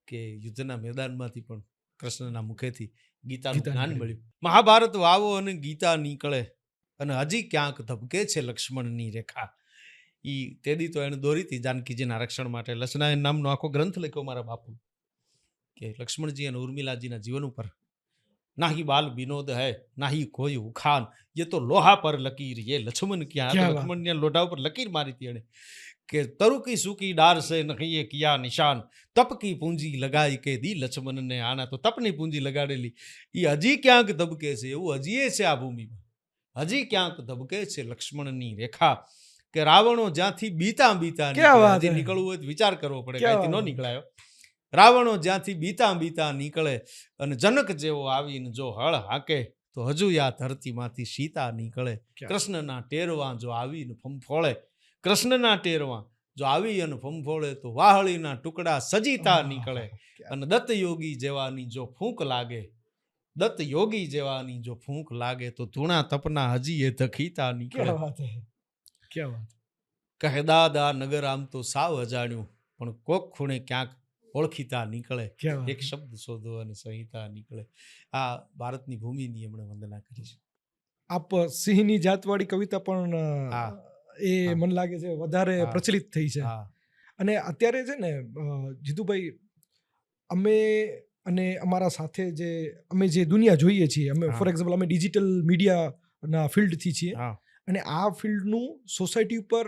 કે યુદ્ધના મેદાનમાંથી પણ કૃષ્ણના મુખેથી ગીતાનું જ્ઞાન મળ્યું. મહાભારત વાવો અને ગીતા નીકળે, અને હજી ક્યાંક ધબકે છે લક્ષ્મણની રેખા. તેદી તો એને દોરી હતી જાનકીજીના રક્ષણ માટે. લસનાયન નામનો આખો ગ્રંથ લખ્યો મારા બાપુ, કે લક્ષ્મણજી અને ઉર્મિલાજીના જીવન ઉપર. ના ही बाल विनोद है ना ही कोई उखान, ये तो लोहा पर लकीर, ये लक्ष्मण क्या, ક્યાં તો વાત. લક્ષ્મણને લોઢા ઉપર લકીર મારી હતી એણે કે તરુ કી સૂકી ડાર સે નહીં એ કિયા નિશાન, તપ કી પૂંજી લગાઈ કે દી લક્ષ્મણને આના, તો તપની પૂંજી લગાડેલી એ હજી ક્યાંક ધબકે છે, એવું હજી છે આ ભૂમિમાં, હજી ક્યાંક ધબકે છે લક્ષ્મણની રેખા, કે રાવણો જ્યાંથી બીતા બીતા ક્યાં નીકળે, વાત હજી હે. નીકળવું હોય તો વિચાર કરવો પડે, ક્યાં કાંઈથી વાત ન હે. નીકળાયો. રાવણો જ્યાંથી બીતા બીતા નીકળે અને જનક જેવો આવીને જો હળ હાકે, તો હજુ આ ધરતીમાંથી સીતા નીકળે. ક્યાં. કૃષ્ણના ટેરવા જો આવીને ફંફોળે, કૃષ્ણના ટેરવા જો આવી અને ફંફોળે, તો વાહળીના ટુકડા સજીતા નીકળે. અને દત્ત યોગી જેવાની જો ફૂંક લાગે, દત્ત યોગી જેવાની જો ફૂંક લાગે, તો ધૂણા તપના હજી એ ધખીતા નીકળે. ક્યાં વાત હે. ક્યાં વાત. કહે દાદા નગર આમ તો સાવ અજાણ્યું, પણ કોક ખૂણે ક્યાંક ઓળખીતા નીકળે. ક્યાં વાત. એક શબ્દ શોધો અને સંહિતા નીકળે. આ ભારતની ભૂમિની એમણે વંદના કરી છે. આપ સિંહની જાતવાળી કવિતા પણ હા. એ હા. મને લાગે છે વધારે હા. પ્રચલિત થઈ છે. હા અને અત્યારે છે ને જીતુભાઈ, અમે અને અમારા સાથે જે અમે જે દુનિયા જોઈએ છીએ, અમે હા. ફોર એક્ઝામ્પલ અમે ડિજિટલ મીડિયાના ફિલ્ડથી છીએ, હા અને આ ફિલ્ડનું સોસાયટી ઉપર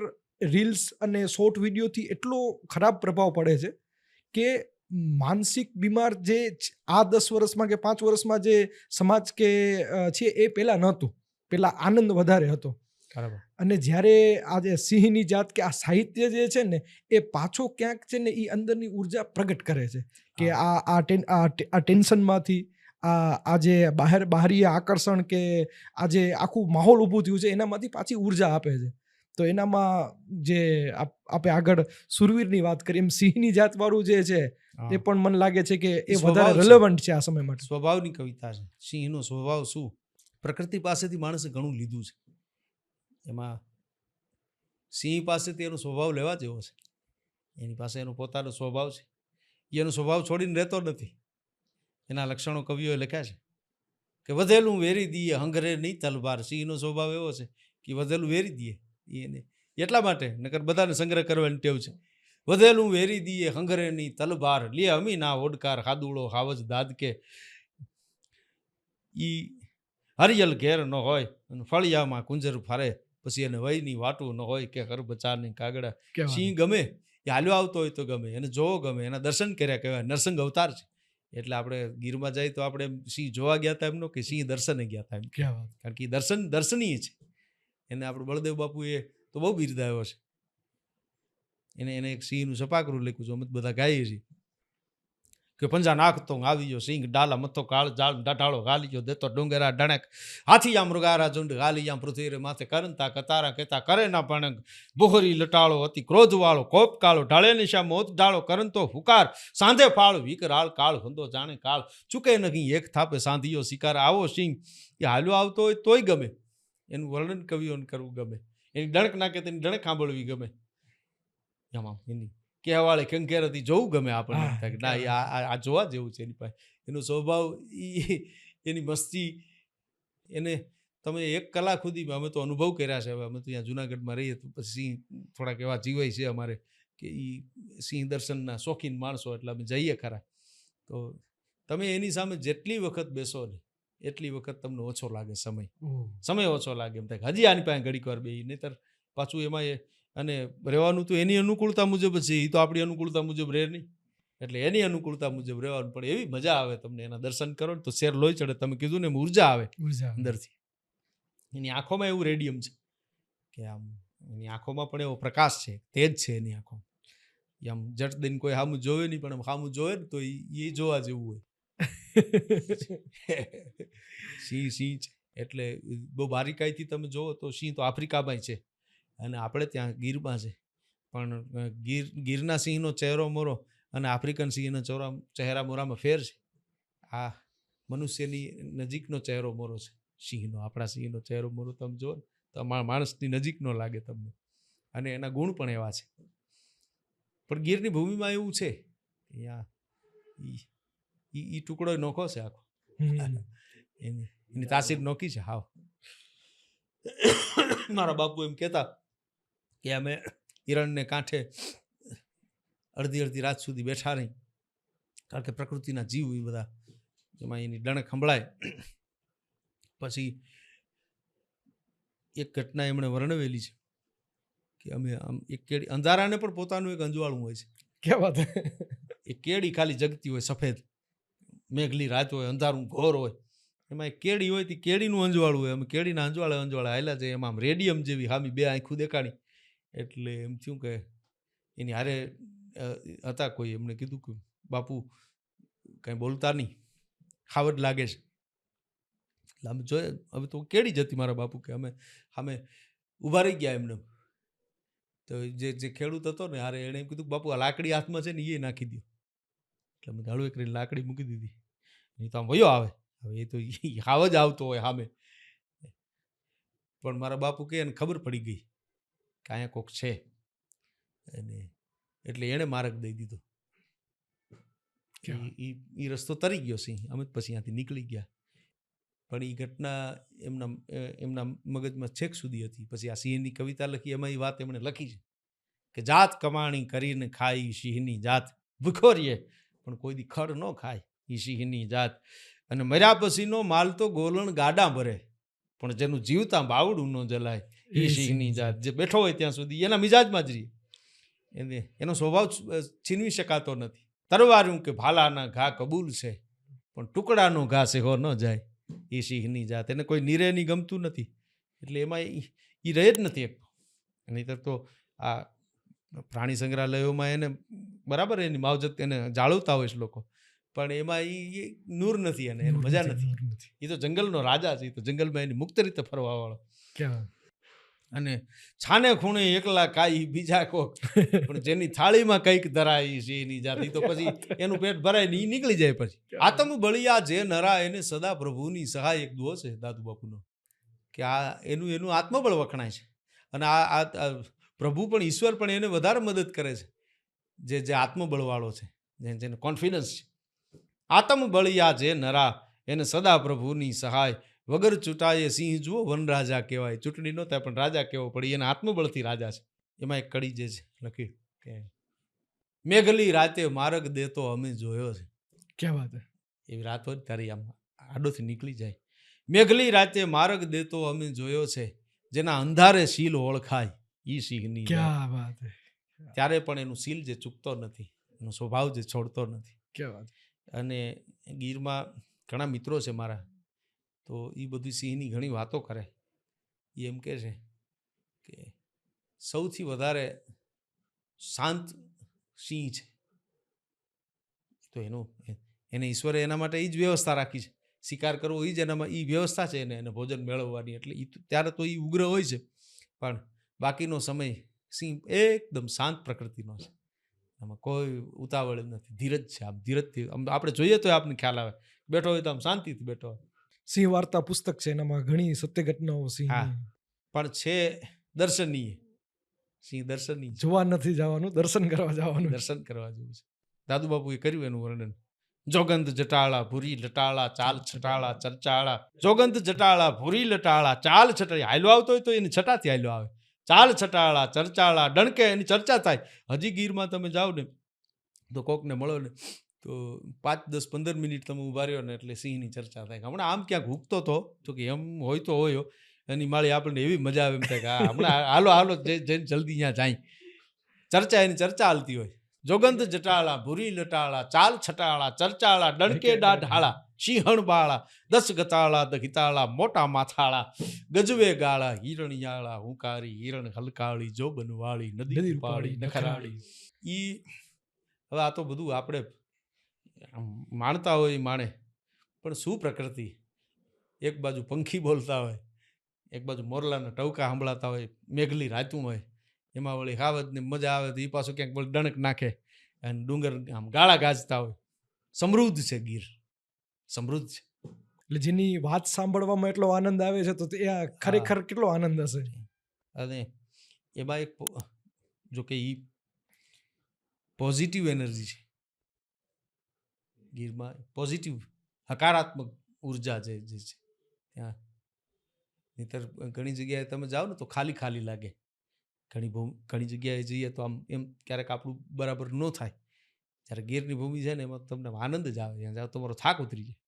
રીલ્સ અને શોર્ટ વિડીયોથી એટલો ખરાબ પ્રભાવ પડે છે કે માનસિક બીમાર જે આ 10 વર્ષમાં કે 5 વર્ષમાં જે સમાજ કે છે એ પહેલાં નહોતું. પહેલાં આનંદ વધારે હતો. બરાબર. અને જ્યારે આ જે સિંહની જાત કે આ સાહિત્ય જે છે ને, એ પાછો ક્યાંક છે ને એ અંદરની ઉર્જા પ્રગટ કરે છે કે આ ટેન્શનમાંથી આ જે બાહ્ય આકર્ષણ કે આ જે આખું માહોલ ઊભું થયું છે એનામાંથી પાછી ઉર્જા આપે છે. તો એનામાં જે આપણે આગળ સુરવીરની વાત કરી એમ સિંહની જાતવાળું જે છે હા. તે પણ મને લાગે છે કે એ સ્વભાવ વધારે છે. રિલેવન્ટ છે આ સમય માટે. સ્વભાવની કવિતા છે. સિંહનો સ્વભાવ શું, પ્રકૃતિ પાસેથી માણસે ઘણું લીધું છે. એમાં સિંહ પાસેથી એનો સ્વભાવ લેવા જેવો છે. એની પાસે એનો પોતાનો સ્વભાવ છે. એનો સ્વભાવ છોડીને રહેતો નથી. એના લક્ષણો કવિઓએ લખ્યા છે કે વધેલું વેરી દઈએ હંગરે નહીં તલવાર. સિંહનો સ્વભાવ એવો છે કે વધેલું વેરી દઈએ એને, એટલા માટે નકર બધાને સંગ્રહ કરવાની ટેવ છે. વધેલું વેરી દઈએ હંગરે નહીં તલવાર, લે અમી ના ઓડકાર હાદુળો હાવજ દાદકે. ઈ હરિયલ ઘેર ન હોય અને ફળિયામાં કુંજર ફરે, પછી એને વયની વાટું ન હોય કે ઘર બચારની કાગડા. સિંહ ગમે, એ હાલ્યો આવતો હોય તો ગમે, એને જોવો ગમે, એના દર્શન કર્યા કહેવાય. નરસંગ અવતાર છે. એટલે આપણે ગીરમાં જઈએ તો આપણે સિંહ જોવા ગયા હતા એમનો કે સિંહ દર્શને ગયા હતા એમ, કારણ કે દર્શનીય છે. એને આપણે બળદેવ બાપુએ તો બહુ બિરદાવ્યો છે. એને એક સિંહનું સપાકરું લખ્યું છે, અમે બધા ગાઈએ છીએ કે પંજા નાખતો આવી ગયો સિંહ ડાલા મથો કાળ જાળ ડાઢાળો ગાલી ગયો દેતો ડુંગરા ડણક હાથીયા મૃગારા ઝુંડ ગાલીયા પૃથ્વી રે માથે કરંતા કતારા કેતા કરે ના પણંગ બુહરી લટાળો અતિ ક્રોધ વાળો કોપ કાળો ઢાળે નિશા મોત ઢાળો કરંતો ફુકાર સાંધે ફાળ વિકરાળ કાળ હંદો જાણે કાળ ચૂકે નહીં એક થાપે સાંધિયો શિકાર. આવો સિંહ એ હાલ્યો આવતો હોય તોય ગમે, એનું વર્ણન કવિઓને કરવું ગમે, એની ડણક નાખે તેની ડણક સાંભળવી ગમે. એમાં એની કહેવાળે કંકેરથી જોવું ગમે આપણને. એમ થાય કે ના આ જોવા જેવું છે એની પાસે. એનો સ્વભાવ, એની મસ્તી, એને તમે 1 કલાક સુધી અમે તો અનુભવ કર્યા છે. હવે અમે તો અહીંયા જુનાગઢમાં રહીએ તો પછી સિંહ થોડાક એવા જીવાય છે અમારે કે એ સિંહ દર્શનના શોખીન માણસો, એટલે અમે જઈએ ખરા. તો તમે એની સામે જેટલી વખત બેસો ને એટલી વખત તમને ઓછો લાગે સમય ઓછો લાગે. એમ થાય હજી આની પાસે ઘડીક વાર બેસી, નહીતર પાછું એમાં અને રહેવાનું તો એની અનુકૂળતા મુજબ જ છે. એ તો આપણી અનુકૂળતા મુજબ રહે નહીં, એટલે એની અનુકૂળતા મુજબ રહેવાનું. પણ એવી મજા આવે તમને એના દર્શન કરો ને તો શેર લોહી ચડે. તમે કીધું ને એમ ઉર્જા આવે અંદરથી. એની આંખોમાં એવું રેડિયમ છે કે આમ એની આંખોમાં પણ એવો પ્રકાશ છે, તેજ છે એની આંખો. આમ જટ દઈને કોઈ સામું જોવે નહીં, પણ આમ સામું જોવે ને તો એ જોવા જેવું હોય. સિંહ છે એટલે બહુ બારીકાઈથી તમે જોવો તો સિંહ તો આફ્રિકામાં છે અને આપણે ત્યાં ગીરમાં છે. પણ ગીરના સિંહનો ચહેરો મોરો અને આફ્રિકન સિંહના ચહેરા મોરામાં ફેર છે. આ મનુષ્યની નજીકનો ચહેરો મોરો છે સિંહનો. આપણા સિંહનો ચહેરો મોરો તમે જો તો માણસની નજીક ન લાગે તમને, અને એના ગુણ પણ એવા છે. પણ ગીરની ભૂમિમાં એવું છે અહીંયા ઈ ટુકડો નોખો છે આખો, એની તાસીર નોખી છે હાવ. મારા બાપુ એમ કહેતા કે અમે હિરણને કાંઠે અડધી રાત સુધી બેઠા રહી, કારણ કે પ્રકૃતિના જીવ એ બધા એમાં એની ડણક સંભળાય. પછી એક ઘટના એમણે વર્ણવેલી છે કે અમે આમ એક કેડી, અંધારાને પણ પોતાનું એક અંજવાળું હોય છે. ક્યાં વાત હે. એ કેડી ખાલી જગતી હોય, સફેદ મેઘલી રાત હોય, અંધારું ઘોર હોય, એમાં એક કેડી હોય, તે કેડીનું અંજવાળું હોય. અમે કેડીના અંજવાળા હાલ્યા જાય, એમાં આમ રેડિયમ જેવી હામી બે આંખું દેખાણી. એટલે એમ થયું કે એની હારે હતા કોઈ, એમને કીધું કે બાપુ કંઈ બોલતા નહીં, ખાવડ લાગે છે. એટલે અમે જોઈએ, હવે તો કેડી જતી મારા બાપુ, કે અમે ઊભા રહી ગયા એમને. તો જે ખેડૂત હતો ને હારે, એણે એમ કીધું કે બાપુ આ લાકડી હાથમાં છે ને એ નાખી દો. એટલે અમે ધાડું કરીને લાકડી મૂકી દીધી. એ તો આમ વયો આવે, હવે એ તો હાવ જ આવતો હોય સામે. પણ મારા બાપુ કે એને ખબર પડી ગઈ કે અહીંયા કોક છે, અને એટલે એણે માર્ગ દઈ દીધો. એ રસ્તો તરી ગયો સિંહ. અમે પછી ત્યાંથી નીકળી ગયા. પણ એ ઘટના એમના મગજમાં છેક સુધી હતી. પછી આ સિંહની કવિતા લખી, એમાં એ વાત એમણે લખી છે કે જાત કમાણી કરીને ખાઈ સિંહની જાત, ભૂખો રહીએ પણ કોઈ દી ખડ ન ખાય એ સિંહની જાત. અને મર્યા પછીનો માલ તો ગોલણ ગાડા ભરે, પણ જેનું જીવતા બાવડું ન જલાય એ સિંહની જાત. જે બેઠો હોય ત્યાં સુધી એના મિજાજમાં જ રહીએ, એનો સ્વભાવ છીનવી શકાતો નથી. તરવાર્યું કે ભાલાના ઘા કબૂલ છે, પણ ટુકડાનો ઘા સેહો ન જાય એ સિંહની જાત. એને કોઈ નિરેની ગમતું નથી, એટલે એમાં એ રહે જ નથી એક. નહીંતર તો આ પ્રાણી સંગ્રહાલયોમાં એને બરાબર એની માવજત એને જાળવતા હોય છે લોકો, પણ એમાં એ નૂર નથી, એને મજા નથી. એ તો જંગલનો રાજા છે, એ તો જંગલમાં એની મુક્ત રીતે ફરવા વાળો. અને છાને ખૂણે એકલા કાઈ બીજા કોક, પણ જેની થાળીમાં કંઈક ધરાય છે એની જાત. તો પછી એનું પેટ ભરાય ને એ નીકળી જાય. પછી આતમ બળિયા જે નરા એને સદા પ્રભુની સહાય, એક દુહો છે દાદુ બાપુનો, કે આ એનું આત્મબળ વખણાય છે. અને આ પ્રભુ પણ, ઈશ્વર પણ એને વધારે મદદ કરે છે જે આત્મબળવાળો છે, જેને કોન્ફિડન્સ છે. આતમ બળિયા જે નરા એને સદા પ્રભુની સહાય, વગર ચૂંટાયે સિંહ જુઓ વનરાજા કહેવાય. ચૂંટણી ન થાય પણ રાજા કહેવો પડે, એના આત્મબળથી રાજા છે. એમાં એક કડી જે છે લખી કે મેઘલી રાતે માર્ગ દેતો અમે જોયો છે. ક્યાં વાત હે. એવી રાત હોય તારી આમ આડોથી નીકળી જાય. મેઘલી રાતે માર્ગ દેતો અમે જોયો છે, જેના અંધારે શીલ ઓળખાય ઈ સિંહની. ક્યાં વાત હે. ત્યારે પણ એનું શીલ જે ચૂકતો નથી, એનો સ્વભાવ જે છોડતો નથી. ક્યાં વાત. અને ગીરમાં ઘણા મિત્રો છે મારા, તો એ બધી સિંહની ઘણી વાતો કરે. એ એમ કહે છે કે સૌથી વધારે શાંત સિંહ છે, તો એને ઈશ્વરે એના માટે એ જ વ્યવસ્થા રાખી છે. શિકાર કરવો એ જ એનામાં એ વ્યવસ્થા છે, એને ભોજન મેળવવાની. એટલે ત્યારે તો એ ઉગ્ર હોય છે, પણ બાકીનો સમય સિંહ એકદમ શાંત પ્રકૃતિનો છે. આમાં કોઈ ઉતાવળ નથી, ધીરજ છે. આમ ધીરજથી આપણે જોઈએ તો આપણને ખ્યાલ આવે, બેઠો હોય તો આમ શાંતિથી બેઠો હોય. સિંહ વાર્તા પુસ્તક છે, એનામાં ઘણી સત્ય ઘટનાઓ સિંહ. હા, પણ છે દર્શનીય. સિંહ દર્શનીય, જોવા નથી જવાનું, દર્શન કરવા જવાનું. દર્શન કરવા જેવું છે. દાદુ બાપુએ કર્યું એનું વર્ણન. જોગંત જટાળા ભૂરી લટાળા ચાલ છટાળા ચર્ચાળા. જોગંત જટાળા ભૂરી લટાળા ચાલ છટાળા. હાલ્યો આવતો હોય તો એની છટાથી હાલ્યો આવે. ચાલ છટાળા ચર્ચાળા, ડણકે એની ચર્ચા થાય. હજી ગીરમાં તમે જાઓ ને તો કોકને મળો ને તો 5, 10, 15 મિનિટ તમે ઊભા રહ્યો ને એટલે સિંહની ચર્ચા થાય. હમણાં આમ ક્યાંક હુકતો હતો, તો કે એમ હોય તો હોય, એની માળી આપણને એવી મજા આવે, એમ થાય કે હમણાં હાલો જઈને જલ્દી ત્યાં જાય. ચર્ચા એની ચર્ચા હાલતી હોય. જોગંત જટાળા ભૂરી લટાળા ચાલ છટાળા ચર્ચાળા, ડણકે દાઢાળા સિંહણ બાળા, 10 ગતાળા દહિતાળા મોટા માથાળા, ગજવે ગાળા હિરણિયાળા હુંકારી, હિરણ હલકાળી જોબનવાળી નદી પાળી નખરાળી. ઈ હવે આ તો બધું આપણે માણતા હોય માણે, પણ શું પ્રકૃતિ. એક બાજુ પંખી બોલતા હોય, એક બાજુ મોરલાના ટવકા સાંભળાતા હોય, મેઘલી રાતું હોય, એમાં વળી હાવજને મજા આવે તો એ પાછું ક્યાંક વળી ડણક નાખે અને ડુંગર આમ ગાળા ગાજતા હોય. સમૃદ્ધ છે ગીર, સમૃદ્ધ છે. એટલે જેની વાત સાંભળવામાં એટલો આનંદ આવે છે, તો એ ખરેખર કેટલો આનંદ હશે. અને એમાં એક જો કે એ પોઝિટિવ એનર્જી છે ગીરમાં, પોઝિટિવ હકારાત્મક ઉર્જા જે છે ત્યાં. નહીંતર ઘણી જગ્યાએ તમે જાઓ ને તો ખાલી ખાલી લાગે. ઘણી જગ્યાએ જઈએ તો આમ એમ ક્યારેક આપણું બરાબર ન થાય, જ્યારે ગીરની ભૂમિ છે ને એમાં તમને આનંદ જ આવે, ત્યાં જાઓ તમારો થાક ઉતરી જાય.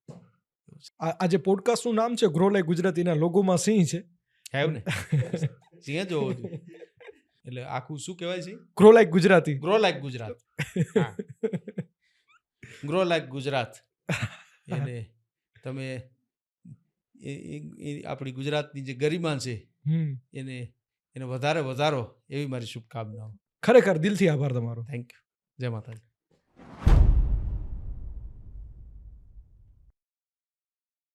આ જે પોડકાસ્ટનું નામ છે ગ્રો લાઈક ગુજરાતીના લોગોમાં સિંહ છે. હે ને સિંહ જ હોવો જોઈએ. એટલે આખું શું કહેવાય છે? Grow like Gujarati. Grow like Gujarat. હા, ગ્રો લાઈક ગુજરાત. એને તમે આપણી ગુજરાતની જે ગરિમા છે એને વધારે વધારો એવી મારી શુભકામનાઓ. ખરેખર દિલથી આભાર તમારો. Thank you. જય માતાજી.